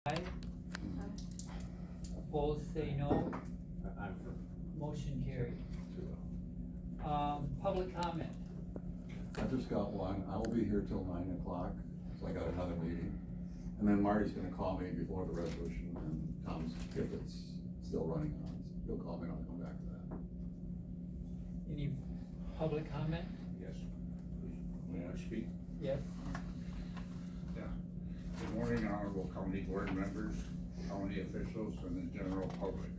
Aye. Opposed, say no. I'm for Motion carried. Public comment. I just got one. I will be here till 9 o'clock, so I got another meeting. And then Marty's gonna call me before the resolution, and Tom's, if it's still running on, he'll call me and I'll come back to that. Any public comment? Yes. May I speak? Yes. Yeah. Good morning, honorable county board members, county officials, and the general public.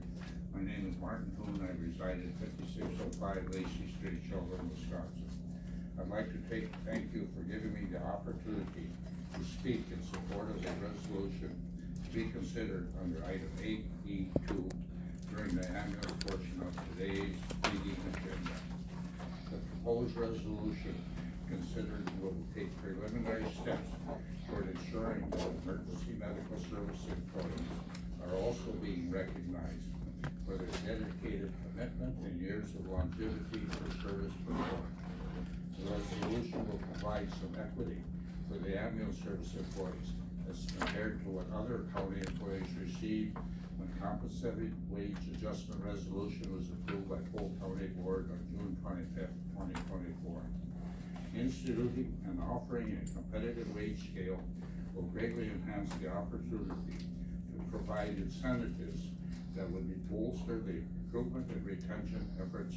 My name is Martin Hoon. I reside at 5605 Lacey Street, Shelburne, Wisconsin. I'd like to thank you for giving me the opportunity to speak in support of the resolution to be considered under item 8E2 during the annual portion of today's meeting agenda. The proposed resolution considered will take preliminary steps toward ensuring that emergency medical service employees are also being recognized for their dedicated commitment and years of longevity for service performed. The resolution will provide some equity for the ambulance service employees as compared to what other county employees received when compensated wage adjustment resolution was approved by full county board on June 25th, 2024. Instituting and offering a competitive wage scale will greatly enhance the opportunity to provide incentives that would bolster the recruitment and retention efforts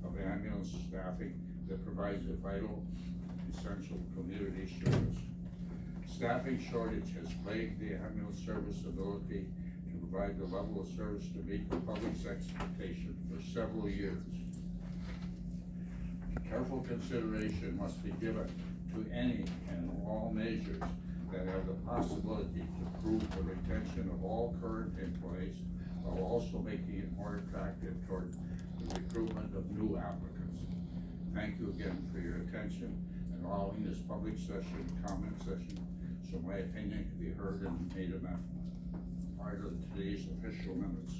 of ambulance staffing that provides a vital, essential community service. Staffing shortage has plagued the ambulance service ability to provide the level of service to meet the public's expectation for several years. Careful consideration must be given to any and all measures that have the possibility to improve the retention of all current employees while also making it more attractive toward the recruitment of new applicants. Thank you again for your attention and allowing this public session, comment session, so my opinion can be heard and made a part of today's official minutes.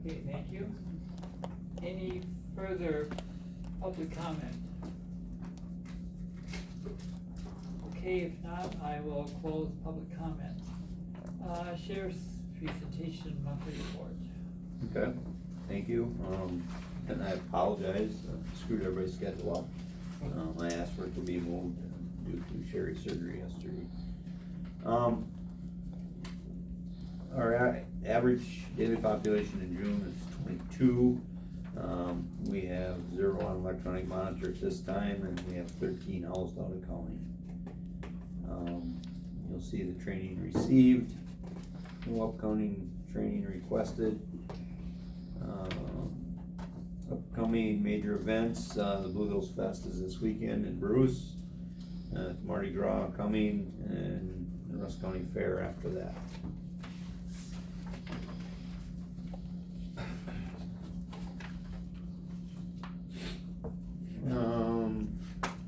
Okay, thank you. Any further public comment? Okay, if not, I will close public comment. Sheriff's presentation monthly report. Okay, thank you. And I apologize, screwed everybody's schedule up. I asked for it to be moved due to Sherry's surgery yesterday. Our average daily population in June is 22. We have 0 on electronic monitor at this time, and we have 13 housed out of county. You'll see the training received, no upcoming training requested. Upcoming major events, the Blue Hills Fest is this weekend in Bruce, Mardi Gras coming, and the Rusk County Fair after that.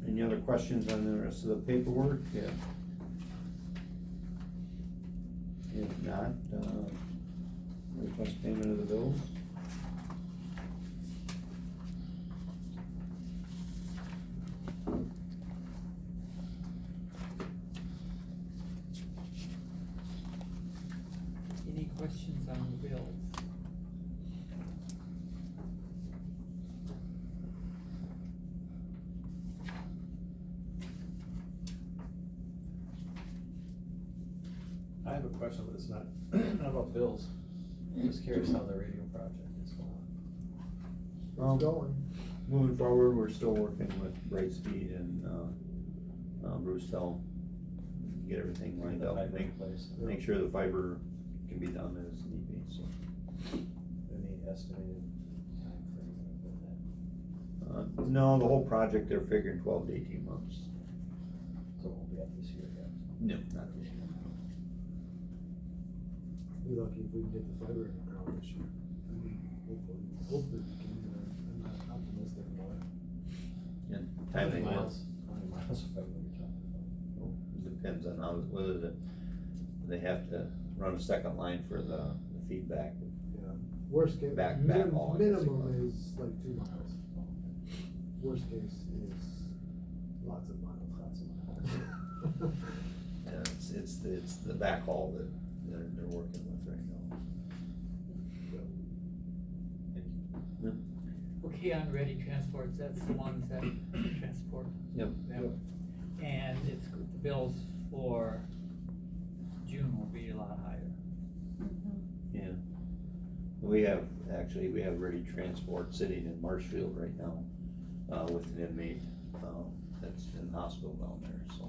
Any other questions on the rest of the paperwork? Yeah. If not, request payment of the bills. Any questions on the bills? I have a question, but it's not, not about bills. I'm just curious how the radio project is going. It's going. Moving forward, we're still working with Brightspeed and, Bruce Tell, get everything lined up, make sure the fiber can be done as need be, so. Any estimated time frame of that? No, the whole project, they're figuring 12 to 18 months. So it won't be up this year yet. No, not this year. Be lucky if we can get the fiber in the ground this year. I mean, hopefully we can, I'm not optimistic about it. And timing was, How many miles of fiber are you talking about? depends on how, whether they have to run a second line for the feedback. Yeah, worst case, Back hauling, minimum is like 2 miles. Worst case is lots of miles. Yeah, it's it's the backhaul that they're working with right now. Okay, on Ready Transports, that's the ones that transport Yep. them. And it's, the bills for June will be a lot higher. Yeah. We have Ready Transport sitting in Marshfield right now, with an inmate, that's in the hospital down there, so.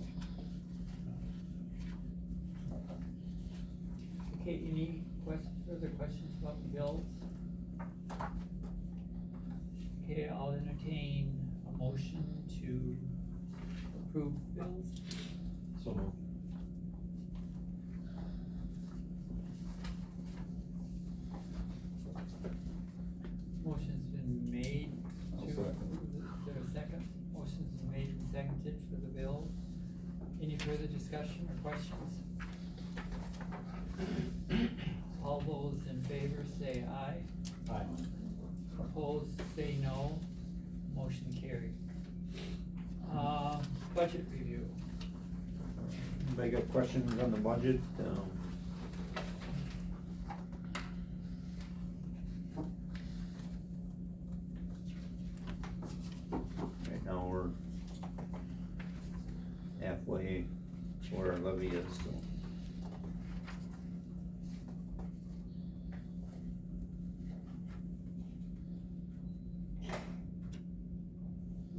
Okay, any further questions about the bills? Okay, I'll entertain a motion to approve bills. So moved. Motion's been made I'll to second. approve. Is there a second? Motion's been made and seconded for the bills. Any further discussion or questions? All those in favor say aye. Aye. Opposed, say no. Motion carried. Budget review. Anybody got questions on the budget? Right now, we're halfway where our levy is, so.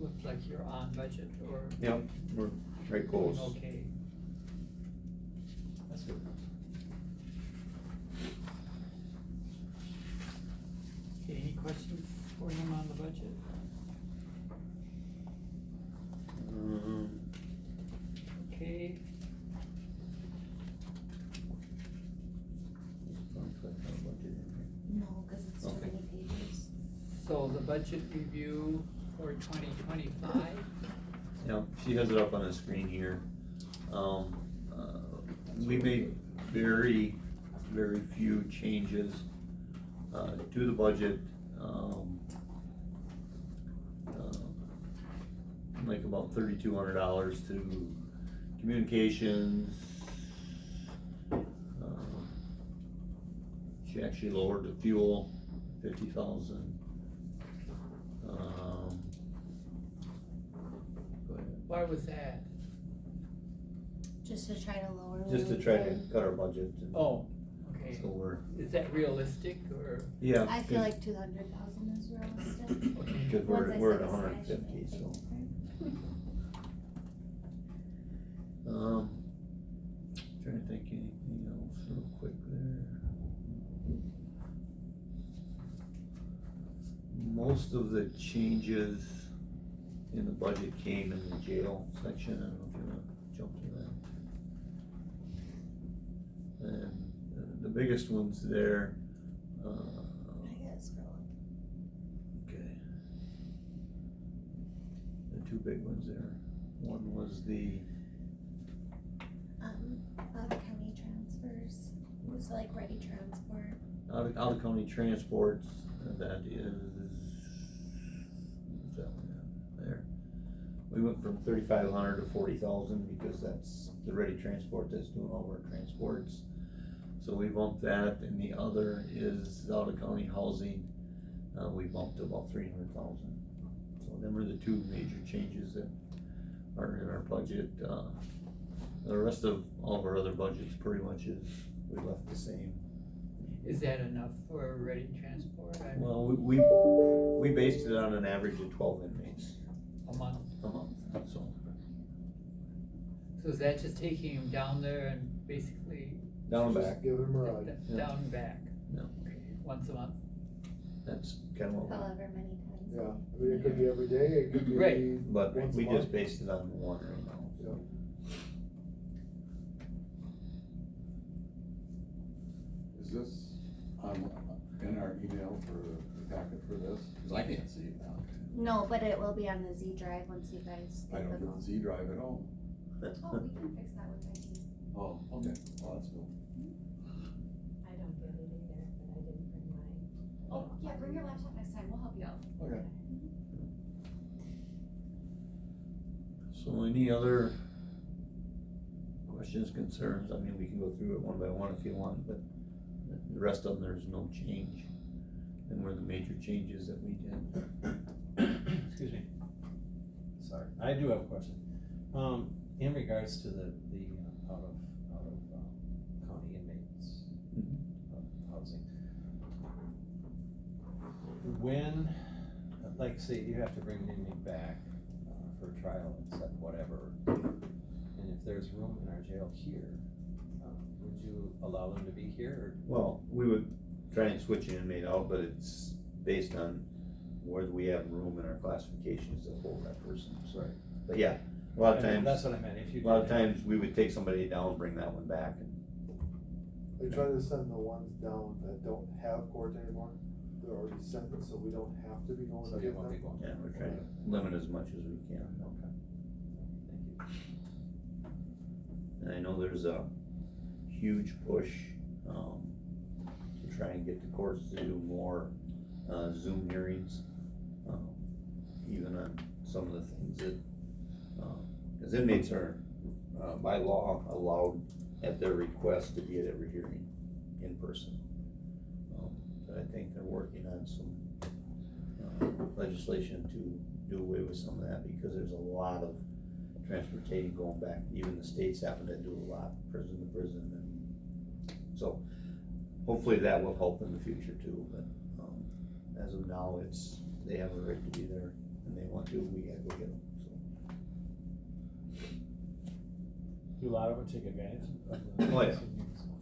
Looks like you're on budget or Yep, we're very doing close. okay. That's good. Okay, any questions for him on the budget? Okay, No, cause it's too Okay. many pages. so the budget review for 2025. Yep, she has it up on the screen here. We made very, very few changes, to the budget. Like about $3,200 to communications. She actually lowered the fuel, 50,000. Go ahead. Why was that? Just to try to lower. Just to what we try to can. cut our budget. and Oh, okay. So we're, Is that realistic or? yeah. I feel like 200,000 is realistic. Cause Once I we're at set aside, 150, so. I think. Trying to think anything else real quick there. Most of the changes in the budget came in the jail section. I don't know if you wanna jump to that. And the biggest ones there, I gotta scroll up. okay. The two big ones there. One was the, Out of county transfers, so like Ready Transport. out of county transports, that is, what's that one at? There. We went from 3,500 to 40,000 because that's the Ready Transport that's doing all of our transports. So we bumped that, and the other is out of county housing, we bumped to about 300,000. So them are the two major changes that are in our budget. The rest of all of our other budgets pretty much we left the same. Is that enough for Ready Transport? Well, we based it on an average of 12 inmates A month? a month, so. So is that just taking them down there and basically? Down and Just back, Give them a ride. Yeah. Down and back? No. Okay, once a month? that's kind of what, However many times. Yeah, I mean, it could be every day, it could be. Right. but once a we month. just based it on one right now. Yeah. Is this in our email for the packet for this? Cause I can't see it now. No, but it will be on the Z drive once you guys I get don't the. get the Z drive at all. Oh, we can fix that with IT. Oh, okay, well, that's cool. I don't get it either, but I didn't bring mine. Oh, yeah, bring your laptop next time, we'll help you out. Okay. So any other questions questions, concerns, I mean, we can go through it one by one if you want, but the rest of them, there's no change. And were the major changes that we did. Excuse me. Sorry, I do have a question. In regards to the out of county inmates housing. When, like, say you have to bring an inmate back for a trial, except whatever, and if there's room in our jail here, would you allow them to be here, Well, we would try and switch an inmate out, but it's based on whether we have room in our classifications to hold that person, so. Right. But yeah, a lot of times. That's what I meant, if you. A lot of times, we would take somebody down, bring that one back, and They try to send the ones down that don't have court anymore, they're already sentenced, so we don't have to be going So to you get won't be them. going. yeah, we're trying to limit as much as we can. Okay. Thank you. And I know there's a huge push, to try and get the courts to do more, Zoom hearings, even on some of the things that, cause inmates are, by law, allowed at their request to be at every hearing in person. But I think they're working on some, legislation to do away with some of that, because there's a lot of transportation going back, even the states happen to do a lot, prison to prison, and so hopefully that will help in the future too, but, as of now, they have a right to be there, and they want to, we gotta go get them, so. Do a lot of them take advantage of the? Oh, yeah.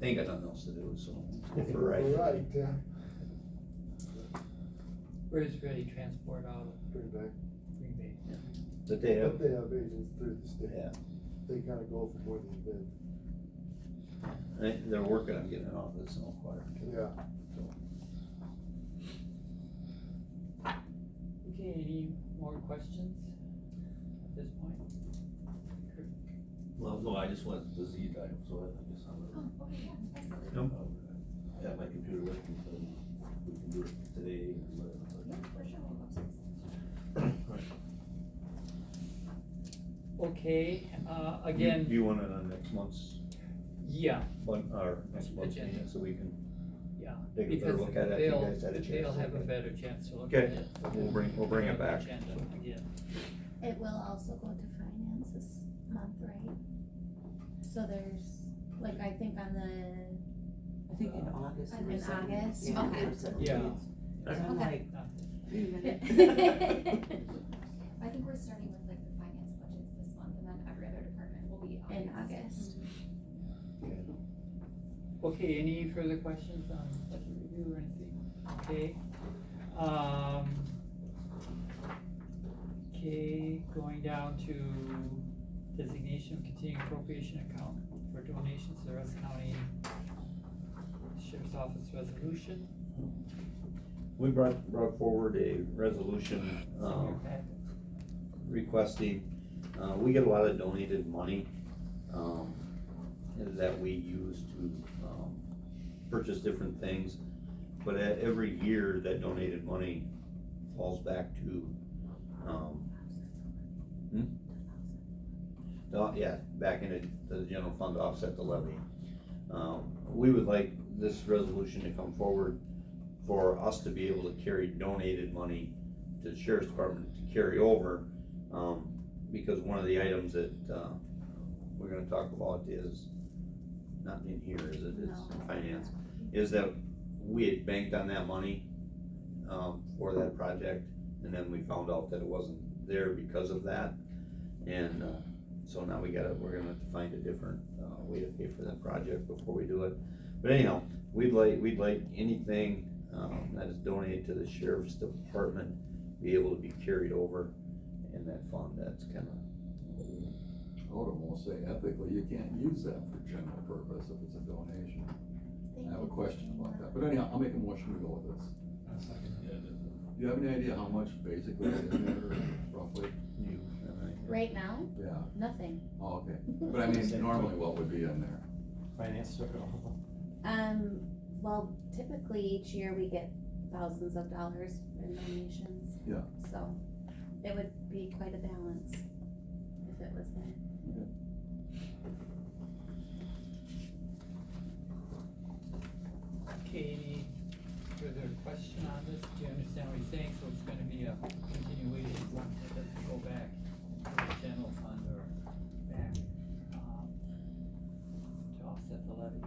They ain't got nothing else to do, so go for a ride. Right, yeah. Where's Ready Transport out of? Bring back. Green Bay. But they have, But they have agents through the state. yeah, They kinda go from where they've been. they're working on getting it off the snow choir. Yeah. Okay, any more questions at this point? Kurt? Well, no, I just went to Z drive, so I guess I'm Oh, gonna, okay, yeah, absolutely. Nope. have my computer with me, so we can do it today or whatever. Yeah, for sure, we'll go upstairs. Okay, again, You want it on next month's, yeah, or next month's Agenda. meeting, so we can yeah. take a better Because look at it, you they'll- guys had a chance to They'll look have a at it. better chance to look at Okay, it. we'll bring it On the back. agenda again. It will also go to finance this month, right? So there's, like, I think on the, I think in August. In there was some- August? yeah, Okay. there was some Yeah. bids. And I'm Okay. like, Nothing. wait a minute. I think we're starting with like the finance budgets this month, and then every other department will be in August. Okay, any further questions on budget review or anything? Okay. Okay, going down to designation of continuing appropriation account for donations to the Rusk County Sheriff's Office resolution. We brought forward a resolution, It's in your packet. requesting, we get a lot of donated money, that we use to, purchase different things. But every year, that donated money falls back to, back into the general fund to offset the levy. We would like this resolution to come forward for us to be able to carry donated money to the sheriff's department to carry over, because one of the items that, we're gonna talk about is, not in here, is it, it's in finance, is that we had banked on that money, for that project, and then we found out that it wasn't there because of that, and, so now we're gonna have to find a different, way to pay for that project before we do it. But anyhow, we'd like anything, that is donated to the sheriff's department be able to be carried over in that fund. That's kinda, I would almost say ethically, you can't use that for general purpose if it's a donation. I have a question about that, but anyhow, I'll make a motion to go with this. Do you have any idea how much basically is in there roughly? you, Right now, Yeah, nothing. oh, okay, but I mean, normally what would be in there? Finance circle. Well, typically each year we get thousands of dollars in donations. Yeah. So it would be quite a balance if it was there. question on this? Do you understand what he's saying? So it's gonna be a continuation, it doesn't go back to the general fund or back, to offset the levy.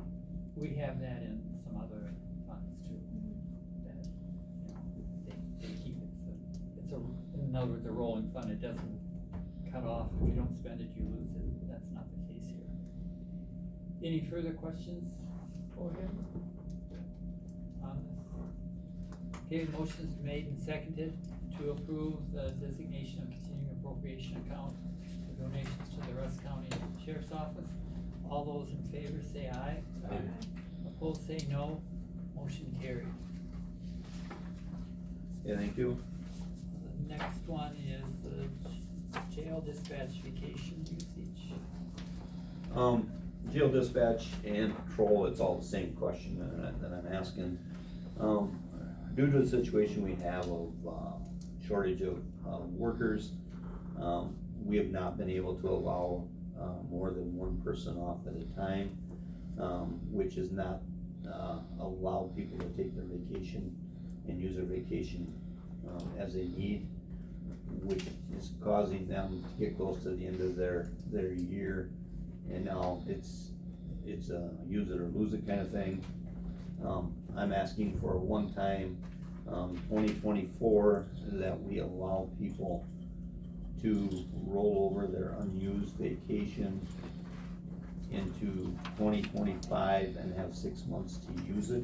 We have that in some other funds too, that, you know, they keep it, so it's in other words, a rolling fund, it doesn't cut off, if you don't spend it, you lose it, that's not the case here. Any further questions for him on this? Okay, motion's made and seconded to approve the designation of continuing appropriation account for donations to the Rusk County Sheriff's Office. All those in favor say aye. Aye. Opposed say no, motion carried. Yeah, thank you. The next one is the jail dispatch vacation usage. Jail dispatch and patrol, it's all the same question that I'm asking. Due to the situation we have of, shortage of, workers, we have not been able to allow, more than one person off at a time, which is not, allow people to take their vacation and use their vacation, as they need, which is causing them to get close to the end of their year. And now it's a use it or lose it kind of thing. I'm asking for a one-time, 2024, that we allow people to roll over their unused vacation into 2025 and have 6 months to use it,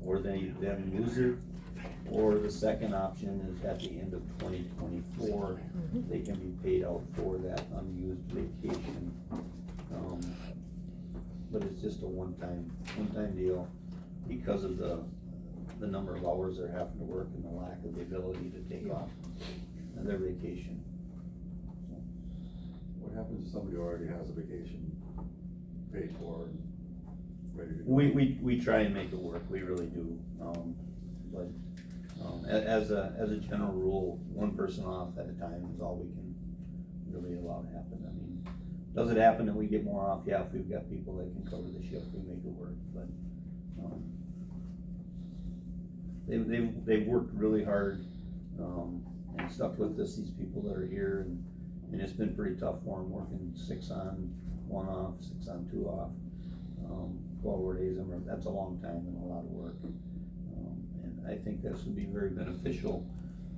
or they then lose it. Or the second option is at the end of 2024, they can be paid out for that unused vacation. But it's just a one-time deal because of the number of hours they're having to work and the lack of the ability to take off their vacation. What happens if somebody already has a vacation paid for and ready to go? We try and make it work, we really do, but, as a general rule, one person off at a time is all we can really allow to happen. I mean, does it happen that we get more off? Yeah, if we've got people that can cover the shift, we make it work, but, they've worked really hard, and stuck with us, these people that are here, and it's been pretty tough for them, working 6 on, 1 off, 6 on, 2 off, 12 days, that's a long time and a lot of work. And I think this would be very beneficial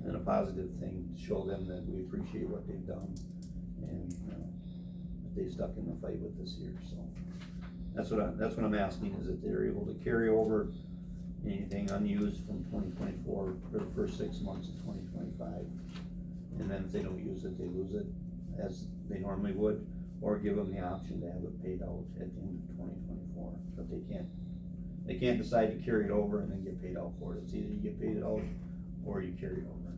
and a positive thing to show them that we appreciate what they've done, and, that they stuck in the fight with us here, so. That's what I'm asking, is that they're able to carry over anything unused from 2024 for the first 6 months of 2025. And then if they don't use it, they lose it as they normally would, or give them the option to have it paid out at the end of 2024. But they can't decide to carry it over and then get paid out for it. It's either you get paid out or you carry it over.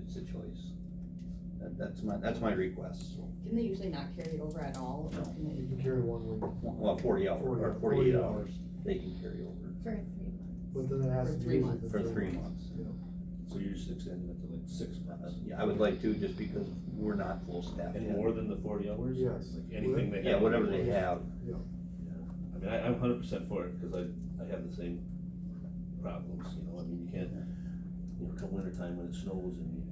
It's a choice. That's my request. So. Can they usually not carry it over at all? No. Or can You they? can carry 1 week. Well, 40 hours, or 48 hours, they can carry over For 3 months. But then it has For to be 3 used months. for 3 months. Yeah. So you're just extending it to like 6 months? Yeah, I would like to, just because we're not full staff And yet. more than the 40 hours? Yes. Like anything they have? Yeah, whatever they have. Yeah. I mean, I'm 100% for it, cause I have the same problems, I mean, you can't, come winter time when it snows and you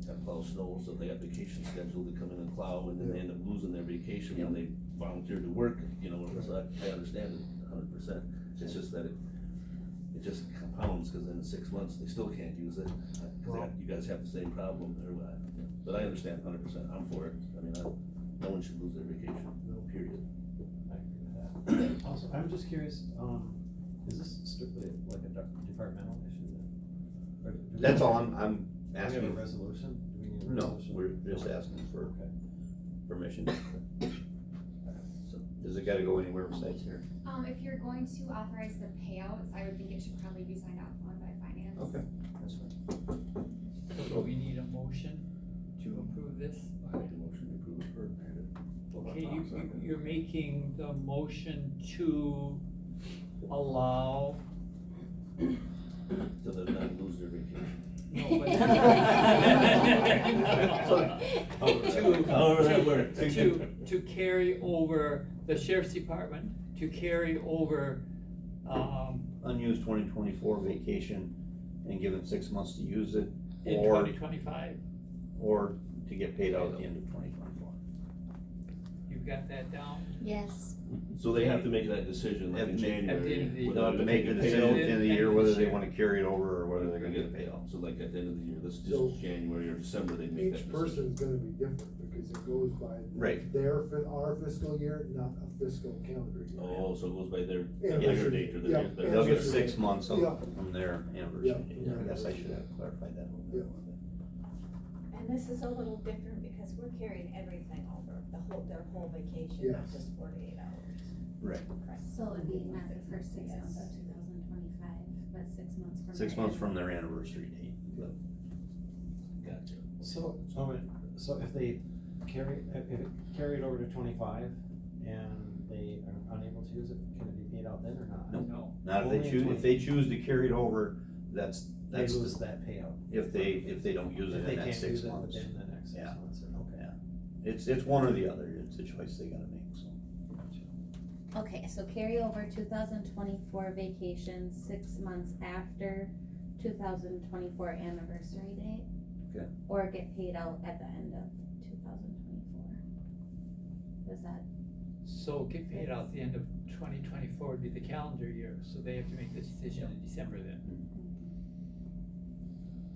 have plow snow, so they have vacation scheduled to come in and plow, and then they end up losing their vacation when they volunteer to work, so I understand it 100%. It's just that it just compounds, cause in 6 months, they still can't use it, cause you guys have the same problem, but I understand 100%, I'm for it, I mean, no one should lose their vacation, period. I agree with that. Also, I'm just curious, is this strictly like a departmental issue then? Or do we- That's all I'm Do we have a asking. resolution? Do we need a No, resolution? we're just asking for Okay. permission. So, does it gotta go anywhere besides here? If you're going to authorize the payouts, I would think it should probably be signed off on by finance. Okay, that's fine. So we need a motion to approve this. I make a motion to approve it for Okay, you're making the motion to allow, So they're not lose their vacation. no, but. However that works. To carry over, the sheriff's department, to carry over, Unused 2024 vacation and give them 6 months to use it, In or, 2025, or to get paid out at the end of 2024. you've got that down? Yes, So they have to make that decision like in At the end of January. the- They'll whether have to they're make the gonna get paid decision at out. the end of the year whether they wanna carry it over or whether they're gonna get paid out. So like at the end of the year, this is So- just January or December, they make that Each decision. person's gonna be different, because it goes by Right. our fiscal year, not a fiscal calendar year. Oh, so it goes by their Yeah. hire date or Yeah. their. They'll get Yeah. 6 months Yeah. from their anniversary Yeah. date. I guess I should have clarified that a little bit. And this is a little different because we're carrying everything over, their whole vacation, not Yes. just 48 hours. Right. so it'd be not the first 6 months of 2025, but 6 months from. 6 their months from end. their anniversary date. Gotcha. So if they if it carried over to 25 and they are unable to use it, can it be paid out then or not? No. Not if Only they in choose, 20. if they choose to carry it over, that's They lose the, that payout. if they don't use it If they in that can't 6 use it months. within the next 6 Yeah. months, okay. Yeah. It's one or the other, it's a choice they gotta make, so. Okay, so carry over 2024 vacation 6 months after 2024 anniversary date. Okay. Or get paid out at the end of 2024. Is that, So get paid out at the end of 2024 would be the calendar year, so they have to make the decision in December then.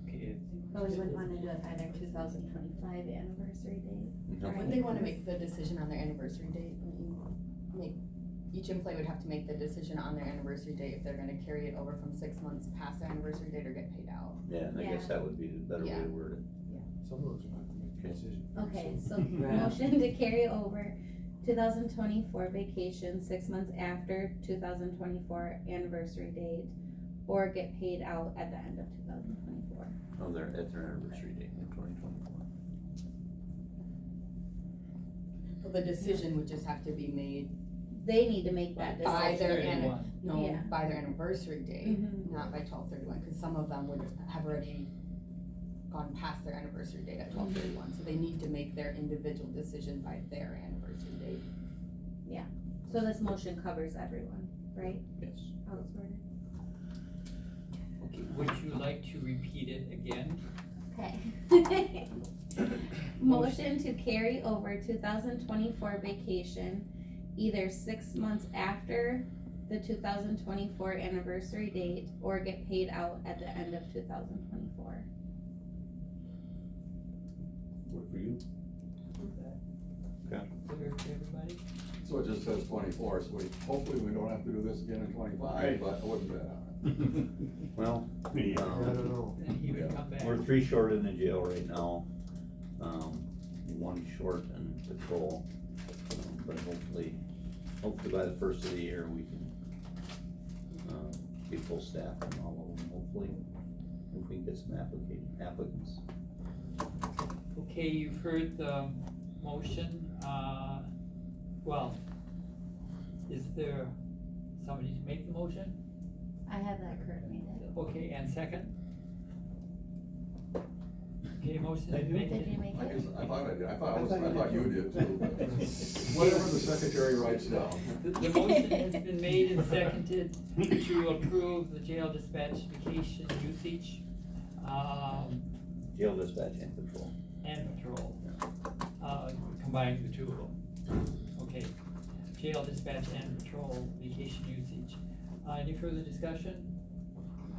Okay, but we wouldn't wanna do it by their 2025 anniversary date? No. right? Would they wanna make the decision on their anniversary date? Each employee would have to make the decision on their anniversary date if they're gonna carry it over from 6 months past their anniversary date or get paid out. Yeah, and I guess that would be the better way Yeah. to word it. Some of those are not to make the decision. Okay, so motion to carry over 2024 vacation 6 months after 2024 anniversary date, or get paid out at the end of 2024. Oh, they're at their anniversary date in 2024. Well, the decision would just have to be made They need to make that by decision. their, 31. Yeah. by their anniversary date, Mhm. not by 12/31, cause some of them would have already gone past their anniversary date at 12/31, so they need to make their individual decision by their anniversary date. So this motion covers everyone, right? Yes. How it's worded? okay, would you like to repeat it again? Okay. Motion to carry over 2024 vacation either 6 months after the 2024 anniversary date, or get paid out at the end of 2024. Work for you? Okay. Clear to everybody? So it just says 24, so hopefully we don't have to do this again in 25, Right. but I wouldn't bet on Well, I don't know. Then he would come back. we're 3 short in the jail right now, 1 short in patrol, but hopefully by the first of the year, we can, be full staff on all of them, hopefully, if we can get some applicants. Okay, you've heard the motion, well, is there somebody to make the motion? I have that Kurt made it. Okay, and second? Okay, motion is made. Did you make I it? guess, I thought I did, I thought you did too. Whatever the secretary writes down. The motion has been made and seconded to approve the jail dispatch vacation usage, Jail dispatch and patrol. and patrol. Combining the two of them. Okay, jail dispatch and patrol vacation usage. Any further discussion?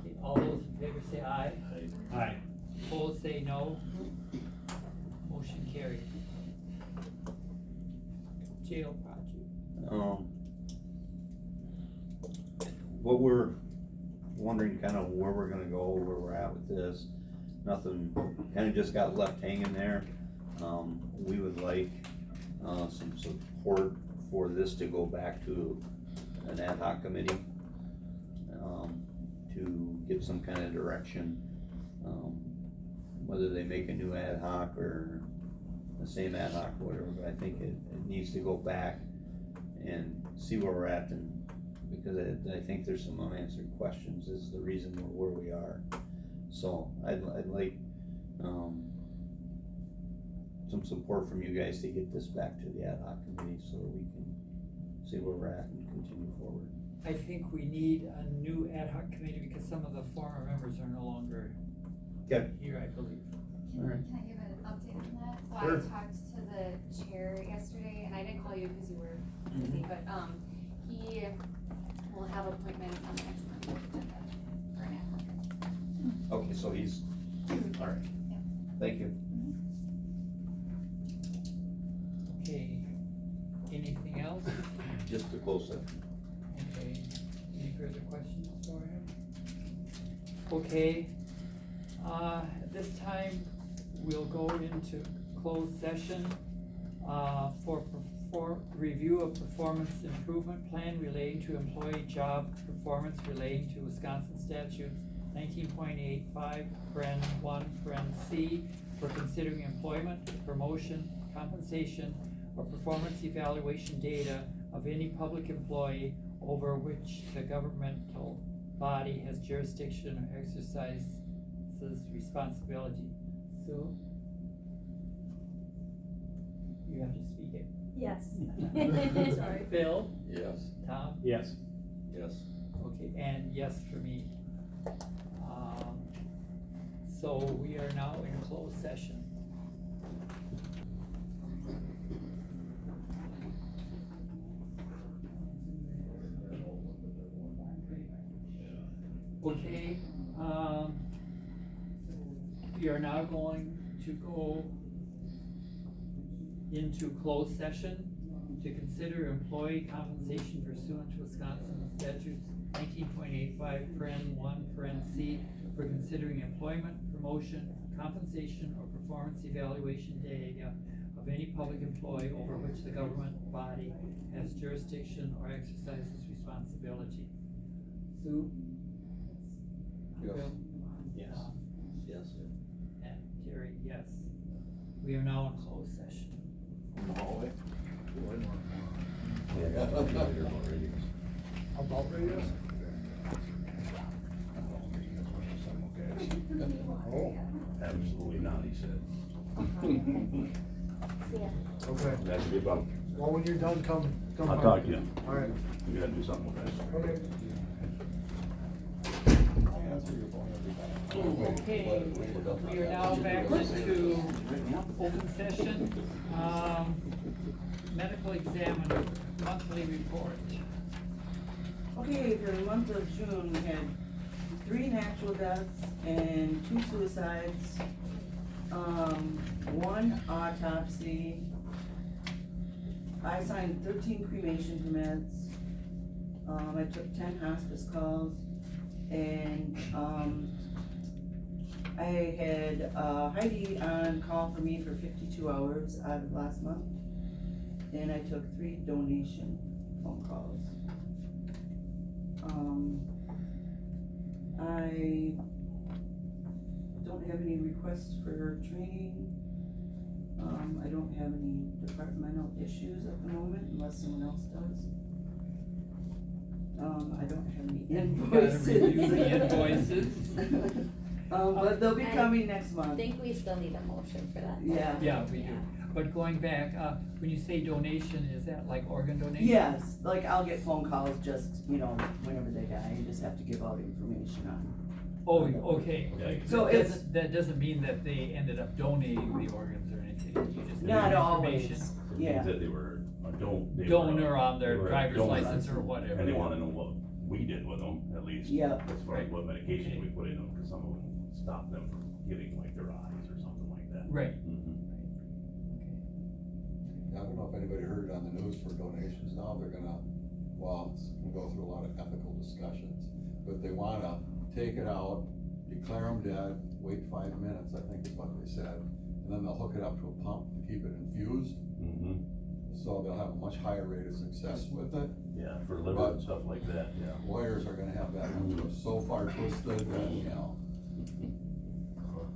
Okay, all those in favor say aye. Aye. Opposed say no. Motion carried. Jail project. What we're wondering kind of where we're gonna go, where we're at with this, nothing, kinda just got left hanging there. We would like, some support for this to go back to an ad hoc committee, to get some kind of direction. Whether they make a new ad hoc or the same ad hoc or whatever, but I think it needs to go back and see where we're at, and because I think there's some unanswered questions is the reason we're where we are. So I'd like, some support from you guys to get this back to the ad hoc committee so that we can see where we're at and continue forward. I think we need a new ad hoc committee because some of the former members are no longer Okay. here, I believe. Alright. Can I give an update on that? So Sure. I talked to the chair yesterday, and I didn't call you because you were busy, but, he will have appointments on the next month's agenda for an ad hoc. Okay, so he's, alright, Yeah. thank you. Okay, anything else? Just a close session. Okay, any further questions for him? Okay, at this time, we'll go into closed session, for review of performance improvement plan relating to employee job performance relating to Wisconsin statutes 19.85, paren 1, paren C, for considering employment, promotion, compensation, or performance evaluation data of any public employee over which the governmental body has jurisdiction or exercises responsibility. Sue? You have to speak it. Yes. Sorry. Bill? Yes. Tom? Yes. Yes. Okay, and yes for me. So we are now in closed session. Okay, we are now going to go into closed session to consider employee compensation pursuant to Wisconsin statutes 19.85, paren 1, paren C, for considering employment, promotion, compensation, or performance evaluation data of any public employee over which the government body has jurisdiction or exercises responsibility. Sue? Yes. Bill? Yes. Yes. And Terry, yes. We are now in closed session. In the hallway? About radios? Oh, Absolutely not, he said. See ya. okay. That'd be about, Well, when you're done, come. I'll talk to you. All right. We gotta do something with that. Okay. Okay, we are now back into open session. Medical examiner, monthly report. Okay, for the month of June, we had 3 natural deaths and 2 suicides, 1 autopsy. I signed 13 cremation permits. I took 10 hospice calls, and, I had, Heidi on call for me for 52 hours out of last month, and I took 3 donation phone calls. I don't have any requests for training. I don't have any departmental issues at the moment unless someone else does. I don't have any invoices. Gotta review the invoices. But they'll be I coming next I month. think we still need a motion for that. Yeah. Yeah, we do. But going back, when you say donation, is that like organ donation? Yes, like I'll get phone calls just, whenever they die, you just have to give out information on. Oh, okay. So it's- That doesn't mean that they ended up donating the organs or anything, you just. Not need always, information. yeah. That they were a Donor on they their were a driver's donor. license or whatever. And they wanna know what we did with them, at least. Yeah. As far as what medication we put in them, cause some of them stopped them from giving like their eyes or something like that. Right. Mhm. I don't know if anybody heard it on the news for donations now, they're gonna, it's gonna go through a lot of ethical discussions, but they wanna take it out, declare them dead, wait 5 minutes, I think is what they said, and then they'll hook it up to a pump to keep it infused, Mhm. so they'll have a much higher rate of success with it. Yeah, for liver But- and stuff like that, yeah. Lawyers are gonna have that one so far twisted that,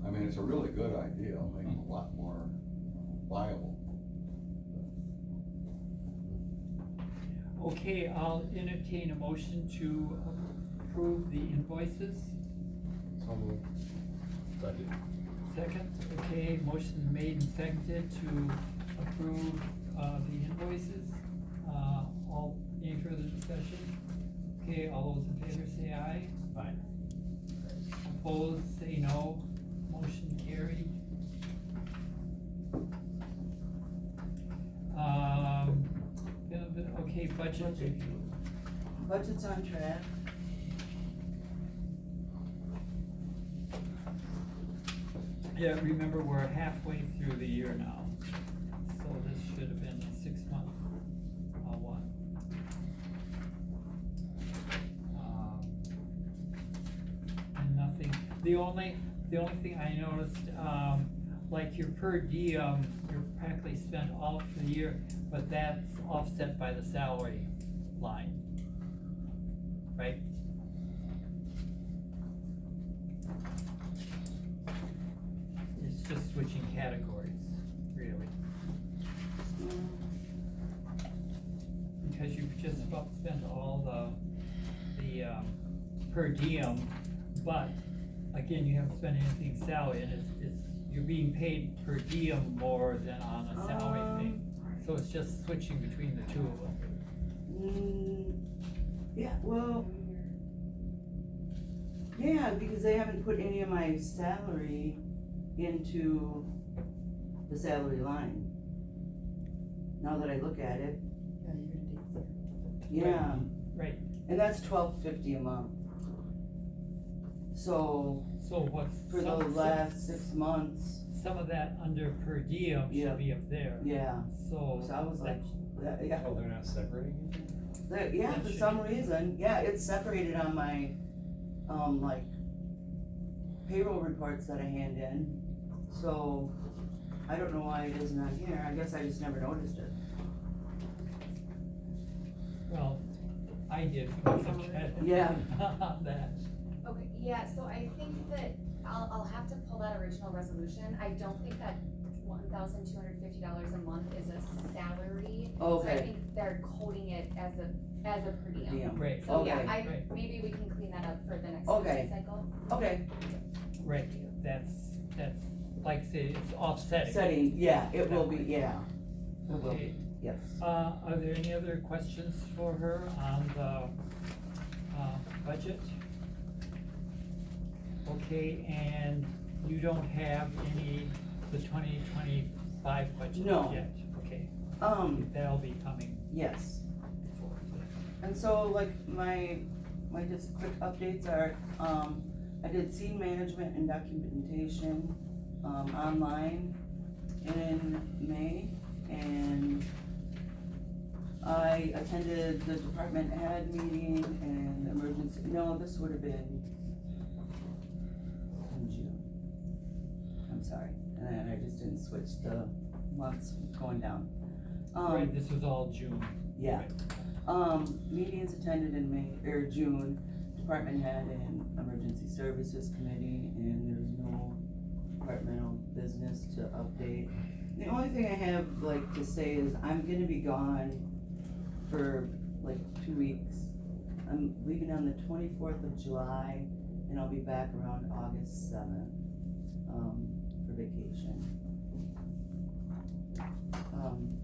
I mean, it's a really good idea, it'll make them a lot more viable. Okay, I'll entertain a motion to approve the invoices. So moved. Second, okay, motion made and seconded to approve, the invoices. Any further discussion? Okay, all those in favor say aye. Aye. Opposed, say no. Motion carried. Okay, budget review. Budget's on track. Yeah, remember, we're halfway through the year now, so this should have been a 6-month, one. And nothing, the only thing I noticed, like your per diem, you're practically spent all for the year, but that's offset by the salary line, right? It's just switching categories, really. Because you've just about spent all the per diem, but again, you haven't spent anything salary, and it's, you're being paid per diem more than on a salary thing. So it's just switching between the two of them. Yeah, well, yeah, because they haven't put any of my salary into the salary line. Now that I look at it, yeah, Right, and that's $12.50 a month. So so what's, for the last 6 months, some of that under per diem Yeah. should be up there. yeah. So. So I was like, yeah. Oh, they're not separating anything? Yeah, That for should some be- reason, yeah, it's separated on my, like, payroll reports that I hand in. So, I don't know why it isn't on here, I guess I just never noticed it. Well, I did. Look at Yeah. that. Okay, yeah, so I think that I'll have to pull that original resolution. I don't think that $1,250 a month is a salary. So I Okay. think they're coding it as a per diem. Damn. Right, So yeah, Okay. Right. maybe we can clean that up for the next Okay. budget cycle. Okay, right, that's, like I say, it's offsetting. setting, yeah, it will be, yeah, it will Okay, be, yes. are there any other questions for her on the, budget? Okay, and you don't have the 2025 budget No. yet? Okay, that'll be coming Yes, forward. and so like my just quick updates are, I did scene management and documentation, online in May, and I attended the department head meeting and emergency, no, this would have been in June. I'm sorry, and then I just didn't switch the months going down. Right, this was all June. Yeah. Meetings attended in May, or June, department head and emergency services committee, and there's no departmental business to update. The only thing I have like to say is I'm gonna be gone for like 2 weeks. I'm leaving on the 24th of July, and I'll be back around August 7th, for vacation.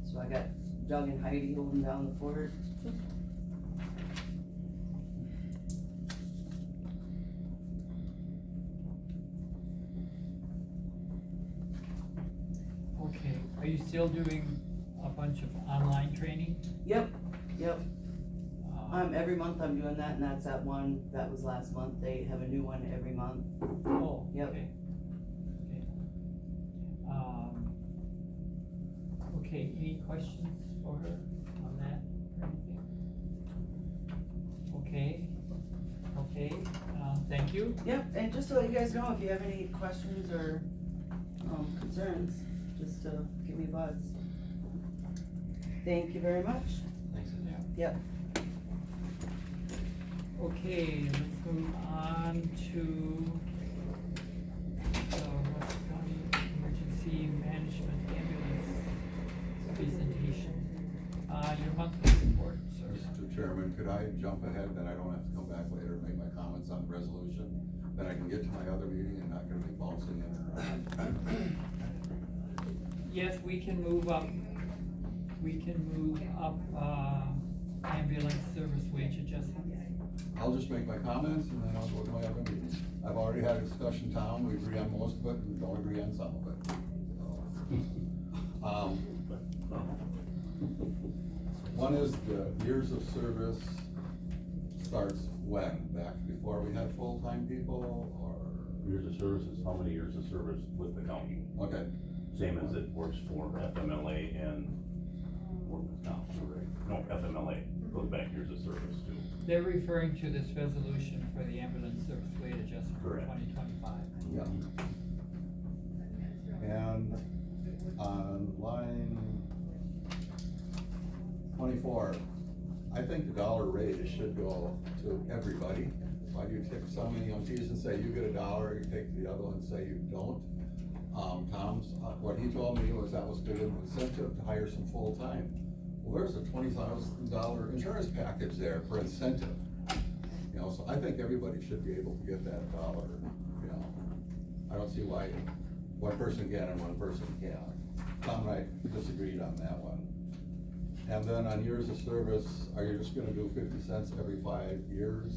So I got Doug and Heidi holding down the fort. Okay, are you still doing a bunch of online training? Yep. Uh, Every month I'm doing that, and that's that one, that was last month, they have a new one every month. Oh, Yep. okay. Okay. Okay, any questions for her on that or anything? Okay, thank you. Yep, and just to let you guys know, if you have any questions or, concerns, just, give me a buzz. Thank you very much. Thanks. Yep. Okay, let's move on to the Rusk County Emergency Management Ambulance presentation. Your monthly report, sir. Mr. Chairman, could I jump ahead, then I don't have to come back later and make my comments on the resolution? Then I can get to my other meeting and not gonna be bouncing in and around. Yes, we can move up ambulance service wage adjustments. I'll just make my comments and then I'll go to my other meeting. I've already had a discussion, Tom, we agree on most of it, we don't agree on some of it. So, one is the years of service starts when? Back before we had full-time people, or? Years of service is how many years of service with the county? Okay, Same as it works for FMLA and workman's comp, right? No, FMLA goes back years of service too. They're referring to this resolution for the ambulance service rate adjustment for Correct. 2025. yeah. And on line 24, I think the dollar raise should go to everybody. Why do you take some EMTs and say you get $1, you take the other one and say you don't? Tom's, what he told me was that was good incentive to hire some full-time. Well, there's a $20,000 insurance package there for incentive. You know, so I think everybody should be able to get that $1, you know. I don't see why one person can and one person can't. Tom and I disagreed on that one. And then on years of service, are you just gonna do 50 cents every 5 years,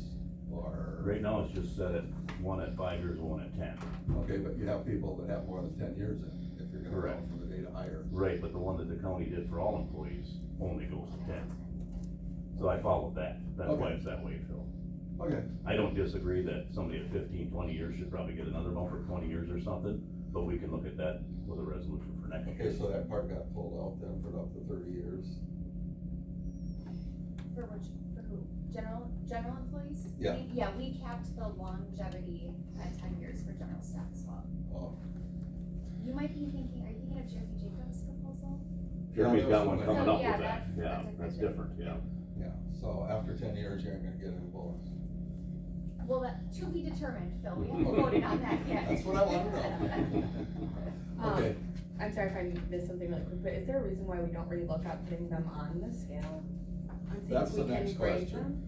or? Right now, it's just set at one at 5 years, one at 10. Okay, but you have people that have more than 10 years in, if you're gonna go Correct. from the day to hire. Right, but the one that the county did for all employees only goes to 10. So I followed that, that's why Okay. it's that way, Phil. Okay, I don't disagree that somebody at 15, 20 years should probably get another bump for 20 years or something, but we can look at that with a resolution for next year. okay, so that part got pulled out then for up to 30 years. For who? General employees? Yeah. Yeah, we capped the longevity at 10 years for general staff as well. Oh, You might be thinking, are you thinking of Jeremy Jacobs' proposal? Jeremy's got one So, coming So, up yeah, with that, that's- yeah, that's that's different. different, yeah. yeah, so after 10 years, you aren't gonna get any bonus. Well, that, to be determined, Phil, we haven't voted on that yet. That's what I wanna know. Okay, I'm sorry if I missed something really quick, but is there a reason why we don't really look at putting them on the scale? And see That's if we the can next grade question. them?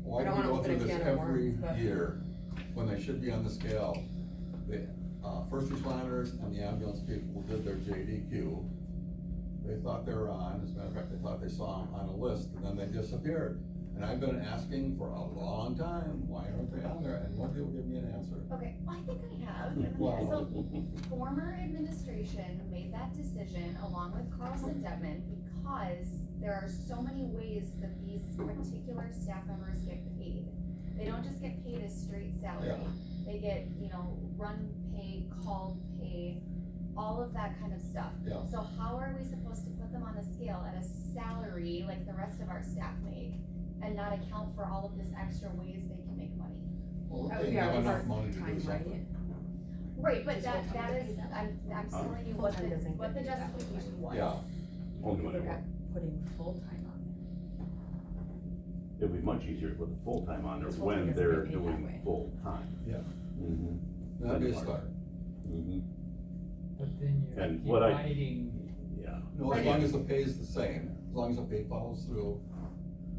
why I do don't we wanna go open through a this can of every worms, but- year when they should be on the scale? The, first responders and the ambulance people did their JDQ. They thought they were on, as a matter of fact, they thought they saw them on a list, and then they disappeared. And I've been asking for a long time, why aren't they on there, and nobody will give me an answer. Okay, well, I think I have. And then Wow. So, former administration made that decision along with Carlson Dedman because there are so many ways that these particular staff members get paid. They don't just get paid a straight salary. Yeah. They get, run pay, call pay, all of that kind of stuff. Yeah. So how are we supposed to put them on a scale at a salary like the rest of our staff make and not account for all of this extra ways they can make money? Well, we're That would paying be our them enough part money to do time, something. Right, but Is that full-time is, doesn't- I'm telling you what Full-time doesn't the get that much justification was. Yeah. Only when Look it at works. putting full-time on It'd be much easier to put the full-time on there Because full-time when doesn't they're get paid that doing way. full-time. Yeah. Mm-hmm. That'd be a start. Mm-hmm, But then you're And what I- dividing, yeah. No, as long as the pay is the same, as long as the pay follows through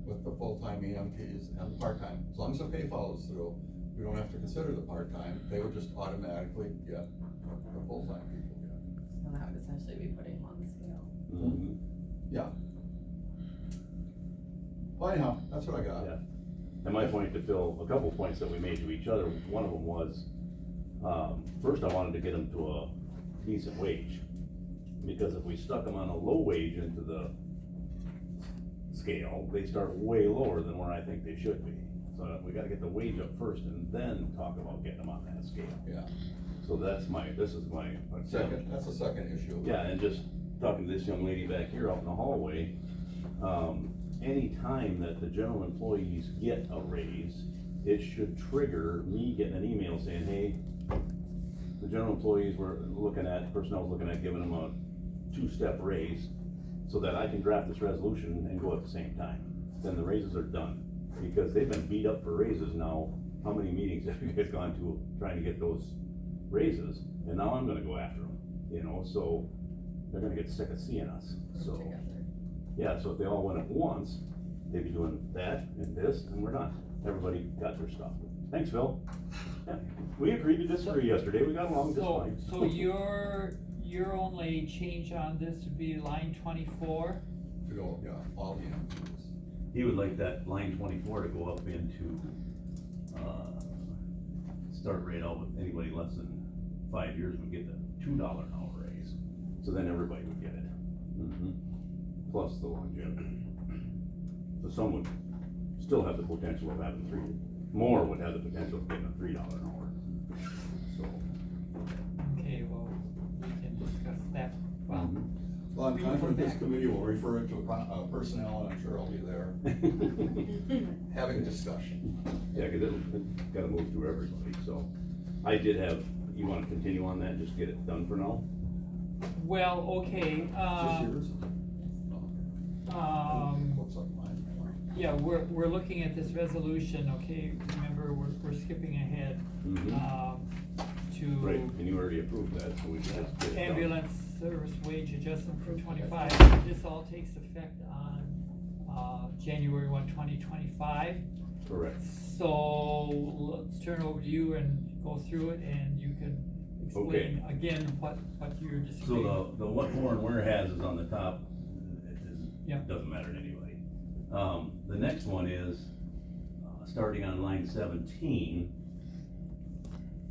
with the full-time EMTs and the part-time. As long as the pay follows through, we don't have to consider the part-time, they would just automatically get what the full-time people get. it. So that would essentially be putting them on the scale. Mm-hmm. Yeah. Well, anyhow, that's what I got. Yeah. And my point to Phil, a couple points that we made to each other, one of them was, first I wanted to get them to a decent wage. Because if we stuck them on a low wage into the scale, they start way lower than where I think they should be. So we gotta get the wage up first and then talk about getting them on that scale. Yeah. So this is my Second, that's the second issue. Yeah, and just talking to this young lady back here out in the hallway, any time that the general employees get a raise, it should trigger me getting an email saying, hey, the general employees personnel's looking at giving them a 2-step raise, so that I can draft this resolution and go at the same time. Then the raises are done, because they've been beat up for raises now. How many meetings have you guys gone to trying to get those raises? And now I'm gonna go after them, so they're gonna get sick of seeing us, so. Together. Yeah, so if they all went at once, they'd be doing that and this, and we're done. Everybody got their stuff. Thanks, Phil. Yeah, we agreed to disagree yesterday, we got along just so, fine. so your only change on this would be line 24? To go, yeah, all the EMTs. he would like that line 24 to go up into, start rate out with anybody less than 5 years would get the $2 an hour raise. So then everybody would get it. Plus the longevity. So some would still have the potential of having more would have the potential of getting a $3 an hour. So. Okay, well, we can discuss that, well. Well, I'm confident this committee will refer it to personnel, and I'm sure I'll be there having a discussion. Yeah, cause it's gotta move through everybody, so. I did have, you wanna continue on that, just get it done for now? Well, okay, Just yours? Looks like mine. yeah, we're looking at this resolution, okay, remember, we're skipping ahead, to. Right, and you already approved that, so we can just get it done. Ambulance service wage adjustment for 25, this all takes effect on, January 1, 2025. Correct. So, let's turn over to you and go through it, and you can explain again what you're disagreeing. So the what for and where has is on the top, Yep. doesn't matter to anybody. The next one is, starting on line 17,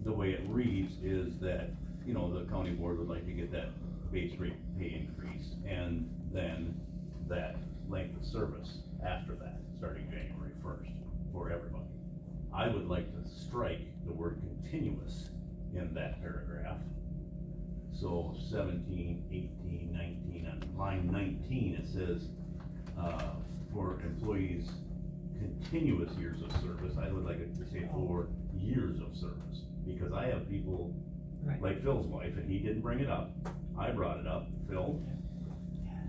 the way it reads is that, you know, the county board would like to get that base rate pay increase, and then that length of service after that, starting January 1st, for everybody. I would like to strike the word continuous in that paragraph. So 17, 18, 19, on line 19, it says, for employees' continuous years of service, I would like it to say for years of service. Because I have people, Right. like Phil's wife, and he didn't bring it up, I brought it up, Phil,